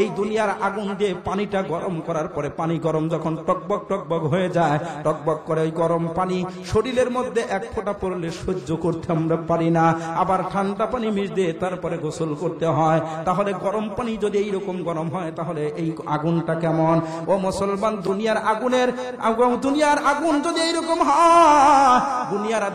Speaker 1: এই দুনিয়ার আগুন দিয়ে পানিটা গরম করার পরে, পানি গরম যখন টকবক হয়ে যায়, টকবক করে ওই গরম পানি শরীরের মধ্যে এক ফোঁটা পড়লে সহ্য করতে আমরা পারি না, আবার ঠান্ডা পানি মিশ দিয়ে তারপরে গোসল করতে হয়। তাহলে গরম পানি যদি এইরকম গরম হয়, তাহলে এই আগুনটা কেমন? ও মুসলমান, দুনিয়ার আগুন যদি এইরকম হয়,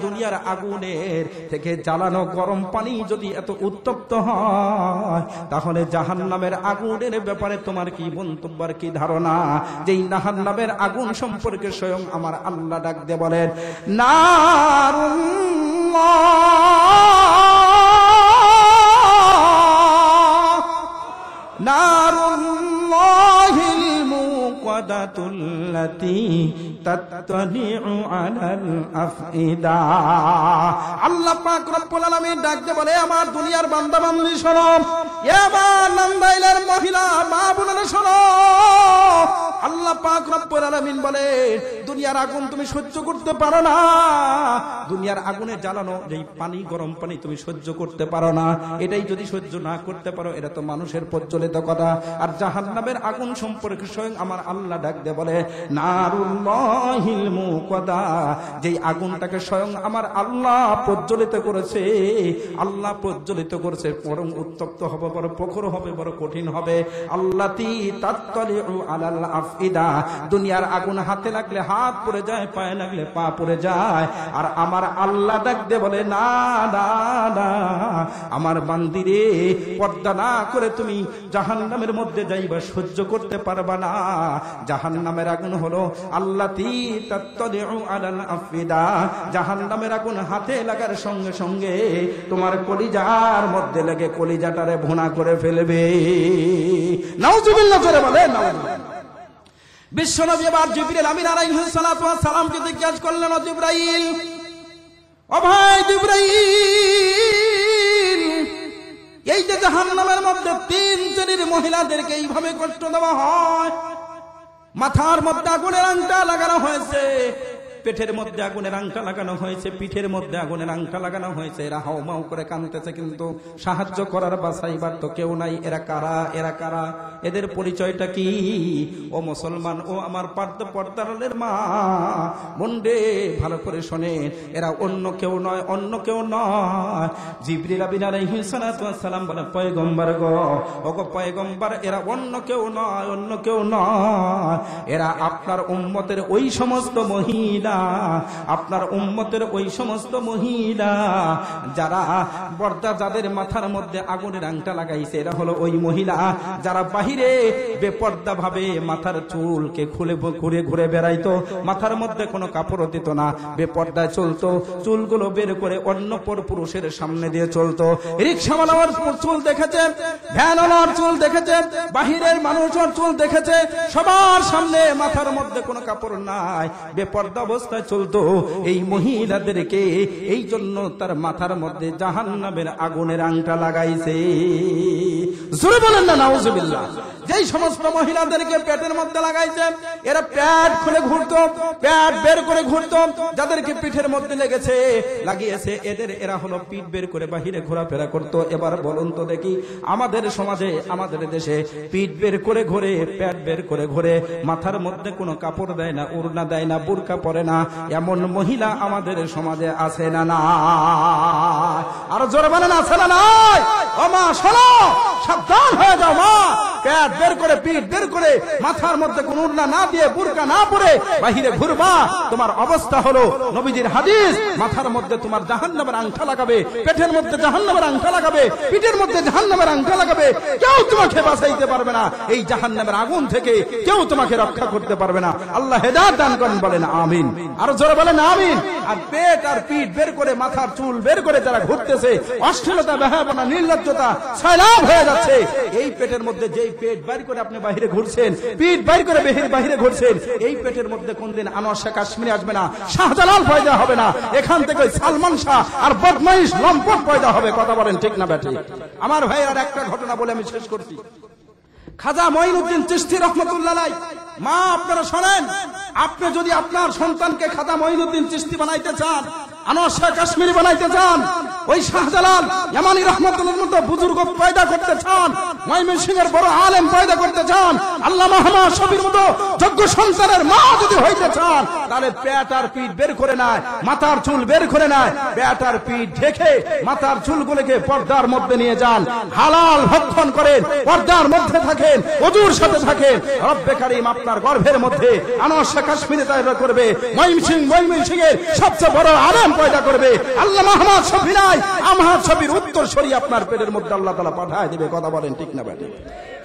Speaker 1: দুনিয়ার আগুনের থেকে জ্বালানো গরম পানি যদি এত উত্তপ্ত হয়, তাহলে জাহান্নামের আগুনের ব্যাপারে তোমার কি মন্তব্য, কি ধারণা? যেই জাহান্নামের আগুন সম্পর্কে স্বয়ং আমার আল্লাহ ডাক দিয়ে বলেন, নারুল্লাহিল মুকাদাতুল্লাতী তাত্তালিউ আলাল আফইদা। আল্লাহ পাক রব্বুল আলামিন ডাক দিয়ে বলে, আমার দুনিয়ার বান্দা বান্দি শোনো, এবার নান্দাইলের মহিলা মা বোনেরা শোনো, আল্লাহ পাক রব্বুল আলামিন বলে, দুনিয়ার আগুন তুমি সহ্য করতে পারো না, দুনিয়ার আগুনে জ্বালানো যেই পানি, গরম পানি তুমি সহ্য করতে পারো না। এটাই যদি সহ্য না করতে পারো, এটা তো মানুষের প্রচলিত কথা। আর জাহান্নামের আগুন সম্পর্কে স্বয়ং আমার আল্লাহ ডাক দিয়ে বলে, নারুল্লাহিল মুকাদা, যেই আগুনটাকে স্বয়ং আমার আল্লাহ প্রজ্বলিত করেছে, আল্লাহ প্রজ্বলিত করেছে, বরং উত্তপ্ত হবে, বড় প্রখর হবে, বড় কঠিন হবে। আল্লাতী তাত্তালিউ আলাল আফইদা, দুনিয়ার আগুন হাতে লাগলে হাত পড়ে যায়, পায়ে লাগলে পা পড়ে যায়। আর আমার আল্লাহ ডাক দিয়ে বলে, না না না, আমার বান্দিরে, পর্দা না করে তুমি জাহান্নামের মধ্যে যাইবা, সহ্য করতে পারবা না। জাহান্নামের আগুন হলো আল্লাতী তাত্তালিউ আলাল আফইদা, জাহান্নামের আগুন হাতে লাগার সঙ্গে সঙ্গে তোমার কলিজার মধ্যে লেগে কলিজাটারে ভুনা করে ফেলবে। নাউজুবিল্লাহ করে বলে, নাউজুবিল্লাহ। বিশ্বনবী এবার জিবরিল আমিন আলাইহিস সালাতু ওয়াস সালামকে জিজ্ঞাসা করলেন, ও জিবরাইল, ও ভাই জিবরাইল, এই যে জাহান্নামের মধ্যে 3 শ্রেণীর মহিলাদেরকে এইভাবে কষ্ট দেওয়া হয়, মাথার মধ্যে আগুনের আংটা লাগানো হয়েছে, পেটের মধ্যে আগুনের আংটা লাগানো হয়েছে, পিঠের মধ্যে আগুনের আংটা লাগানো হয়েছে, এরা হাউমাউ করে কাঁদতেছে, কিন্তু সাহায্য করার বাছাইবার তো কেউ নাই। এরা কারা? এরা কারা? এদের পরিচয়টা কি? ও মুসলমান, ও আমার পর্দারের মা বন্ডে, ভালো করে শোনেন, এরা অন্য কেউ নয়, অন্য কেউ নয়। জিবরিল আমিন আলাইহিস সালাতু ওয়াস সালাম বলে, পয়গম্বর গো, ওগো পয়গম্বর, এরা অন্য কেউ নয়, অন্য কেউ নয়, এরা আপনার উম্মতের ওই সমস্ত মহিলা, আপনার উম্মতের ওই সমস্ত মহিলা যারা পর্দা, যাদের মাথার মধ্যে আগুনের আংটা লাগাইছে, এরা হলো ওই মহিলা যারা বাহিরে বেপর্দা ভাবে মাথার চুলকে খুলে ঘুরে ঘুরে বেড়াইতো, মাথার মধ্যে কোনো কাপড় দিত না, বেপর্দায় চলতো, চুলগুলো বের করে অন্য পর পুরুষের সামনে দিয়ে চলতো। রিকশাওয়ালার চুল দেখেছে, ভ্যানওয়ালার চুল দেখেছে, বাহিরের মানুষের চুল দেখেছে, সবার সামনে মাথার মধ্যে কোনো কাপড় নাই, বেপর্দা অবস্থায় চলতো। এই মহিলাদেরকে এই জন্য তার মাথার মধ্যে জাহান্নামের আগুনের আংটা লাগাইছে। জোরে বলেন না নাউজুবিল্লাহ। যেই সমস্ত মহিলাদেরকে পেটের মধ্যে লাগাইছে, এরা পেট খুলে ঘুরতো, পেট বের করে ঘুরতো, যাদেরকে পিঠের মধ্যে লেগেছে লাগিয়েছে, এরা হলো পিঠ বের করে বাহিরে ঘোরাফেরা করতো। এবার বলুন তো দেখি, আমাদের সমাজে, আমাদের দেশে পিঠ বের করে ঘুরে, পেট বের করে ঘুরে, মাথার মধ্যে কোনো কাপড় দেয় না, ওড়না দেয় না, বুরকা পরে না, এমন মহিলা আমাদের সমাজে আছে না? না, আর জোরে বলেন আছে না নাই? ও মা শোনো, সাবধান হয়ে যাও মা, পেট বের করে, পিঠ বের করে, মাথার মধ্যে কোন ওড়না না দিয়ে, বুরকা না পরে বাহিরে ঘুরবা, তোমার অবস্থা হলো নবীজির হাদিস, মাথার মধ্যে তোমার জাহান্নামের আংটা লাগাবে, পেটের মধ্যে জাহান্নামের আংটা লাগাবে, পিঠের মধ্যে জাহান্নামের আংটা লাগাবে, কেউ তোমাকে বাঁচাইতে পারবে না, এই জাহান্নামের আগুন থেকে কেউ তোমাকে রক্ষা করতে পারবে না। আল্লাহ হেদায়েত দান করেন, বলেন আমিন। আর জোরে বলেন আমিন। আর পেট আর পিঠ বের করে, মাথার চুল বের করে যারা ঘুরতেছে, অশ্লীলতা, বেহায়াপনা, নির্লজ্জতা সয়লাব হয়ে যাচ্ছে। এই পেটের মধ্যে যেই পেট বাইর করে আপনি বাহিরে ঘুরছেন, পিঠ বাইর করে বাহিরে ঘুরছেন, এই পেটের মধ্যে কোনদিন আনোয়ার শাহ কাশ্মীরি আসবে না, শাহজালাল পয়দা হবে না, এখান থেকে সালমান শাহ আর বদমাইশ লম্পট পয়দা হবে। কথা বলেন ঠিক না ব্যাটি? আমার ভাই, আর একটা ঘটনা বলে আমি শেষ করছি। খাজা মঈনুদ্দিন চিশতি রাহমাতুল্লাহ আলাইহি, মা আপনারা শোনেন, আপনি যদি আপনার সন্তানকে খাজা মঈনুদ্দিন চিশতি বানাইতে চান, আনোয়ার শাহ কাশ্মীরি বানাইতে চান, ওই শাহজালাল ইয়ামানি রহমাতুল্লাহর মতো বুজুর্গ পয়দা করতে চান, ময়মনসিংহের বড় আলেম পয়দা করতে চান, আল্লামা মুহাম্মদ শফির মতো যোগ্য সন্তানের মা যদি হইতে চান, তাহলে পেট আর পিঠ বের করে নেয়, মাথার চুল বের করে নেয়, পেট আর পিঠ ঢেকে মাথার চুলগুলোকে পর্দার মধ্যে নিয়ে যান, হালাল ভক্ষণ করেন, পর্দার মধ্যে থাকেন, ওযুর সাথে থাকেন, রব্বে কারীম আপনার গর্ভের মধ্যে আনোয়ার শাহ কাশ্মীরি তৈরি করবে, ময়মনসিংহের সবচেয়ে বড় আলেম পয়দা করবে, আল্লামা মুহাম্মদ শফি নাই, আহমদ শফির উত্তর সরি আপনার পেটের মধ্যে আল্লাহ তাআলা পাঠায় দিবে। কথা বলেন ঠিক না ব্যাটি?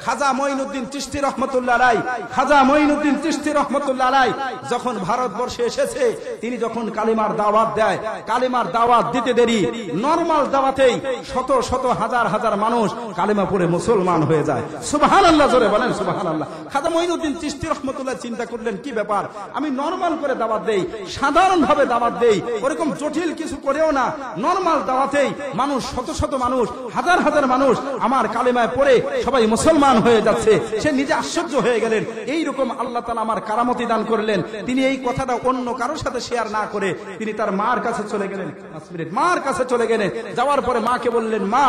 Speaker 1: খাজা মঈনুদ্দিন চিশতি রাহমাতুল্লাহ আলাইহি, খাজা মঈনুদ্দিন চিশতি রাহমাতুল্লাহ আলাইহি যখন ভারতবর্ষে এসেছে, তিনি যখন কালিমার দাওয়াত দেয়, কালিমার দাওয়াত দিতে দেরি, নরমাল দাওয়াতেই শত শত হাজার হাজার মানুষ কালিমা পড়ে মুসলমান হয়ে যায়। সুবহানাল্লাহ, জোরে বলেন সুবহানাল্লাহ। খাজা মঈনুদ্দিন চিশতি রাহমাতুল্লাহ চিন্তা করলেন, কি ব্যাপার, আমি নরমাল করে দাওয়াত দেই, সাধারণ ভাবে দাওয়াত দেই, ওরকম জটিল কিছু করেও না, নরমাল দাওয়াতেই মানুষ, শত শত মানুষ, হাজার হাজার মানুষ আমার কালিমায় পড়ে সবাই মুসলমান হয়ে যাচ্ছে। সে নিজে আশ্চর্য হয়ে গেলেন, এইরকম আল্লাহ তাআলা আমার কারামতি দান করলেন। তিনি এই কথাটা অন্য কারোর সাথে শেয়ার না করে তিনি তার মার কাছে চলে গেলেন, মার কাছে চলে গেলেন। যাওয়ার পরে মাকে বললেন, মা,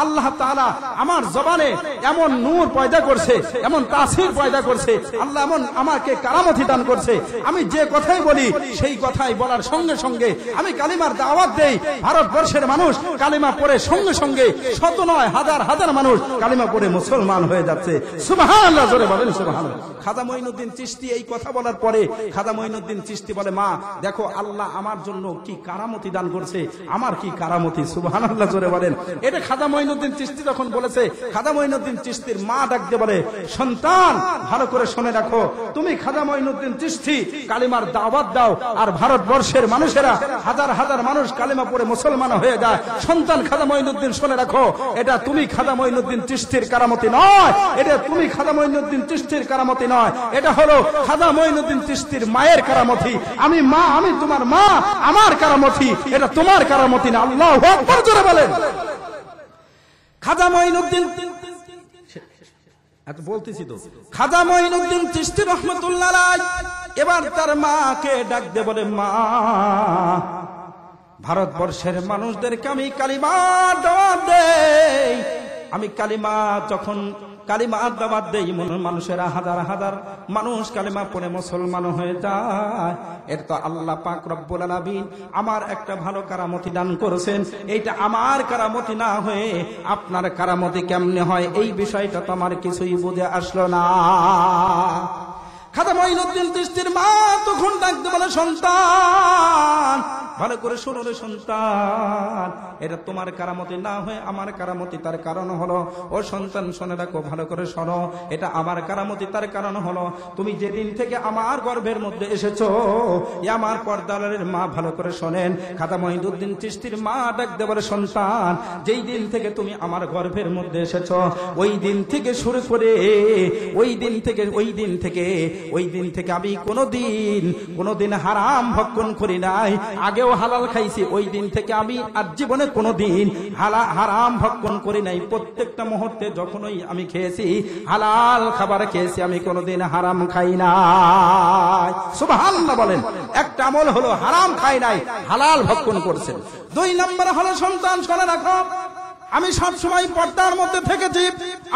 Speaker 1: আল্লাহ তাআলা আমার জবানে এমন নূর পয়দা করছে, এমন তাসির পয়দা করছে, আল্লাহ এমন আমাকে কারামতি দান করছে, আমি যে কথাই বলি সেই কথাই বলার সঙ্গে সঙ্গে আমি কালিমার দাওয়াত দেই, ভারতবর্ষের মানুষ কালিমা পড়ে সঙ্গে সঙ্গে শত নয় হাজার হাজার মানুষ কালিমা পড়ে মুসলমান হয়ে যাচ্ছে। সুবহানাল্লাহ, জোরে বলেন সুবহানাল্লাহ। খাজা মঈনুদ্দিন চিশতি এই কথা বলার পরে খাজা মঈনুদ্দিন চিশতি বলে, মা দেখো, আল্লাহ আমার জন্য কি কারামতি দান করছে, আমার কি কারামতি। সুবহানাল্লাহ, জোরে বলেন। এটা খাজা মঈনুদ্দিন চিশতি যখন বলেছে, খাজা মঈনুদ্দিন চিশতির মা ডাক দিয়ে বলে, সন্তান ভালো করে শুনে রাখো, তুমি খাজা মঈনুদ্দিন চিশতি কালিমার দাওয়াত দাও, আর ভারতবর্ষের মানুষেরা হাজার হাজার মানুষ কালিমা পড়ে মুসলমান হয়ে যায়। সন্তান খাজা মঈনুদ্দিন শুনে রাখো, এটা তুমি খাজা মঈনুদ্দিন চিশতির কারামতি নয়, এটা তুমি খাজা মঈনুদ্দিন চিশতির কারামতি নয়, এটা হলো খাজা মঈনুদ্দিন চিশতির মায়ের কারামতি। আমি মা, আমি তোমার মা, আমার কারামতি, এটা তোমার কারামতি না। আল্লাহু আকবার জোরে বলেন। খাজা মঈনুদ্দিন বলতেছি তো, খাজা মঈনুদ্দিন চিশতি রহমাতুল্লাহ আলাইহি এবার তার মাকে ডাক দিয়ে বলে, মা, ভারতবর্ষের মানুষদেরকে আমি কালিমার দাওয়াত দেই। আমি কালিমা যখন কালিমার দাওয়াত দেই, মানুষেরা হাজার হাজার মানুষ কালিমা পড়ে মুসলমান হয়ে যায়। এটা তো আল্লাহ পাক রব্বুল আলামিন আমার একটা ভালো কারামতি দান করেছেন। এইটা আমার কারামতি না হয়ে আপনার কারামতি কেমনে হয়, এই বিষয়টা তো আমার কিছুই বুঝে আসলো না। খাজা মঈনুদ্দিন চিশতির মা তখন ডাকতে বলে, সন্তান, ভালো করে শোনো রে সন্তান, এটা তোমার কারামতি না হয়ে আমার কারামতি। তার কারণ হলো, ও সন্তান শুনে রাখো, ভালো করে শোনো, এটা আমার কারামতি। তার কারণ হলো, তুমি যেদিন থেকে আমার গর্ভের মধ্যে এসেছো, আমার পর্দারের মা, ভালো করে শোনেন। খাজা মঈনুদ্দিন চিশতির মা ডাকতে বলে, সন্তান, যেই দিন থেকে তুমি আমার গর্ভের মধ্যে এসেছো, ওই দিন থেকে শুরু করে ওই দিন থেকে আমি কোনোদিন হারাম ভক্ষণ করি নাই। আগেও হালাল খাইছি, ওই দিন থেকে আমি আর জীবনে কোনোদিন হারাম ভক্ষণ করি নাই। প্রত্যেকটা মুহূর্তে যখনই আমি খেয়েছি হালাল খাবার খেয়েছি, আমি কোনোদিন হারাম খাই নাই। সুবহানাল্লাহ বলেন। একটা আমল হলো হারাম খাই নাই, হালাল ভক্ষণ করছেন। 2 নম্বর হলো, সন্তান শুনে রাখো, আমি সব সময় পর্দার মধ্যে থেকেছি,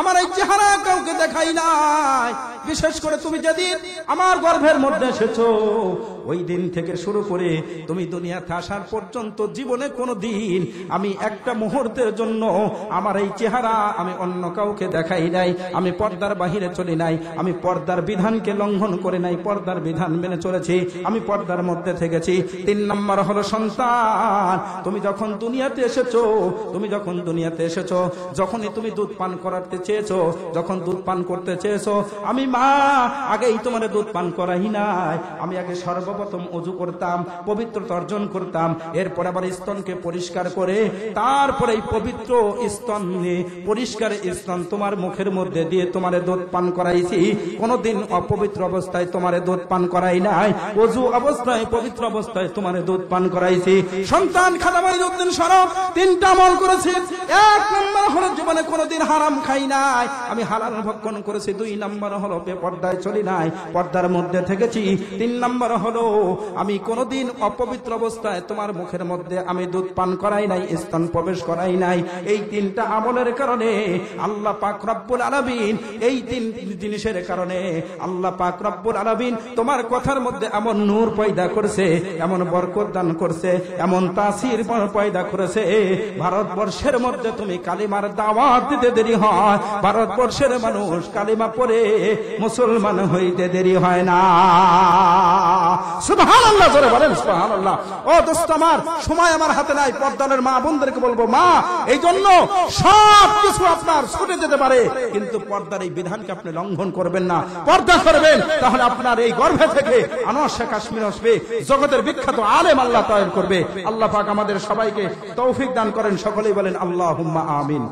Speaker 1: আমার এই চেহারা কাউকে দেখাই নাই। বিশেষ করে তুমি যেদিন আমার গর্ভের মধ্যে এসেছো, ওই দিন থেকে শুরু করে তুমি দুনিয়াতে আসার পর্যন্ত জীবনে কোনোদিন আমি একটা মুহূর্তের জন্য আমার এই চেহারা আমি অন্য কাউকে দেখাই নাই। আমি পর্দার বাহিরে চলি নাই, আমি পর্দার বিধানকে লঙ্ঘন করে নাই, পর্দার বিধান মেনে চলেছি, আমি পর্দার মধ্যে থেকেছি। 3 নম্বর হলো, সন্তান, তুমি যখন দুনিয়াতে এসেছো, যখনই তুমি দুধ পান করাতে চেয়েছো, যখন দুধ পান করতে চেয়েছো, আমি মা আগেই তোমার দুধ পান করাই নাই। আমি আগে সর্বপ্রথম ওযু করতাম, পবিত্রতা অর্জন করতাম, এরপর আবার স্তনকে পরিষ্কার করে তারপরে এই পবিত্র স্তনে পরিষ্কার স্তন তোমার মুখের মধ্যে দিয়ে তোমারে দুধ পান করাইছি। কোনদিন অপবিত্র অবস্থায় তোমারে দুধ পান করাই নাই, ওযু অবস্থায় পবিত্র অবস্থায় তোমারে দুধ পান করাইছি। সন্তান, খাজা মঈনুদ্দিন শরফ 3টা আমল করেছে। 1 নম্বর হলো, জীবনে কোনোদিন হারাম খাই নাই, আমি হালাল ভক্ষণ করেছি। 2 নম্বর হলো, পর্দায় চলি নাই, পর্দার মধ্যে থেকেছি। 3 নম্বর হলো, আমি কোনোদিন অপবিত্র অবস্থায় তোমার মুখের মধ্যে আমি দুধ পান করাই নাই, স্তন প্রবেশ করাই নাই। এই 3টা আমলের কারণে আল্লাহ পাক রব্বুল আলামিন, এই 3 জিনিসের কারণে আল্লাহ পাক রব্বুল আলামিন তোমার কথার মধ্যে এমন নূর পয়দা করছে, এমন বরকত দান করছে, এমন তাসির পয়দা করেছে। ভারতবর্ষের মধ্যে তুমি কালিমার দাওয়াত দিতে দেরি হয়, ভারতবর্ষের মানুষ কালিমা পড়ে মুসলমান হইতে দেরি হয় না। সুবহানাল্লাহ জোরে বলেন সুবহানাল্লাহ। ও দোস্ত আমার, সময় আমার হাতে নাই। পর্দার মা বোনদেরকে বলবো, মা, এই জন্য সব কিছু আপনার ছুটে যেতে পারে, কিন্তু পর্দার এই বিধানকে আপনি লঙ্ঘন করবেন না। পর্দা করবেন, তাহলে আপনার এই গর্ভে থেকে আনোয়ার শেখ কাশ্মীর আসবে, জগতের বিখ্যাত আলেম আল্লাহ তৈরি করবে। আল্লাহ পাক আমাদের সবাইকে তৌফিক দান করেন। সকলেই বলেন আল্লাহুম্মা আমিন।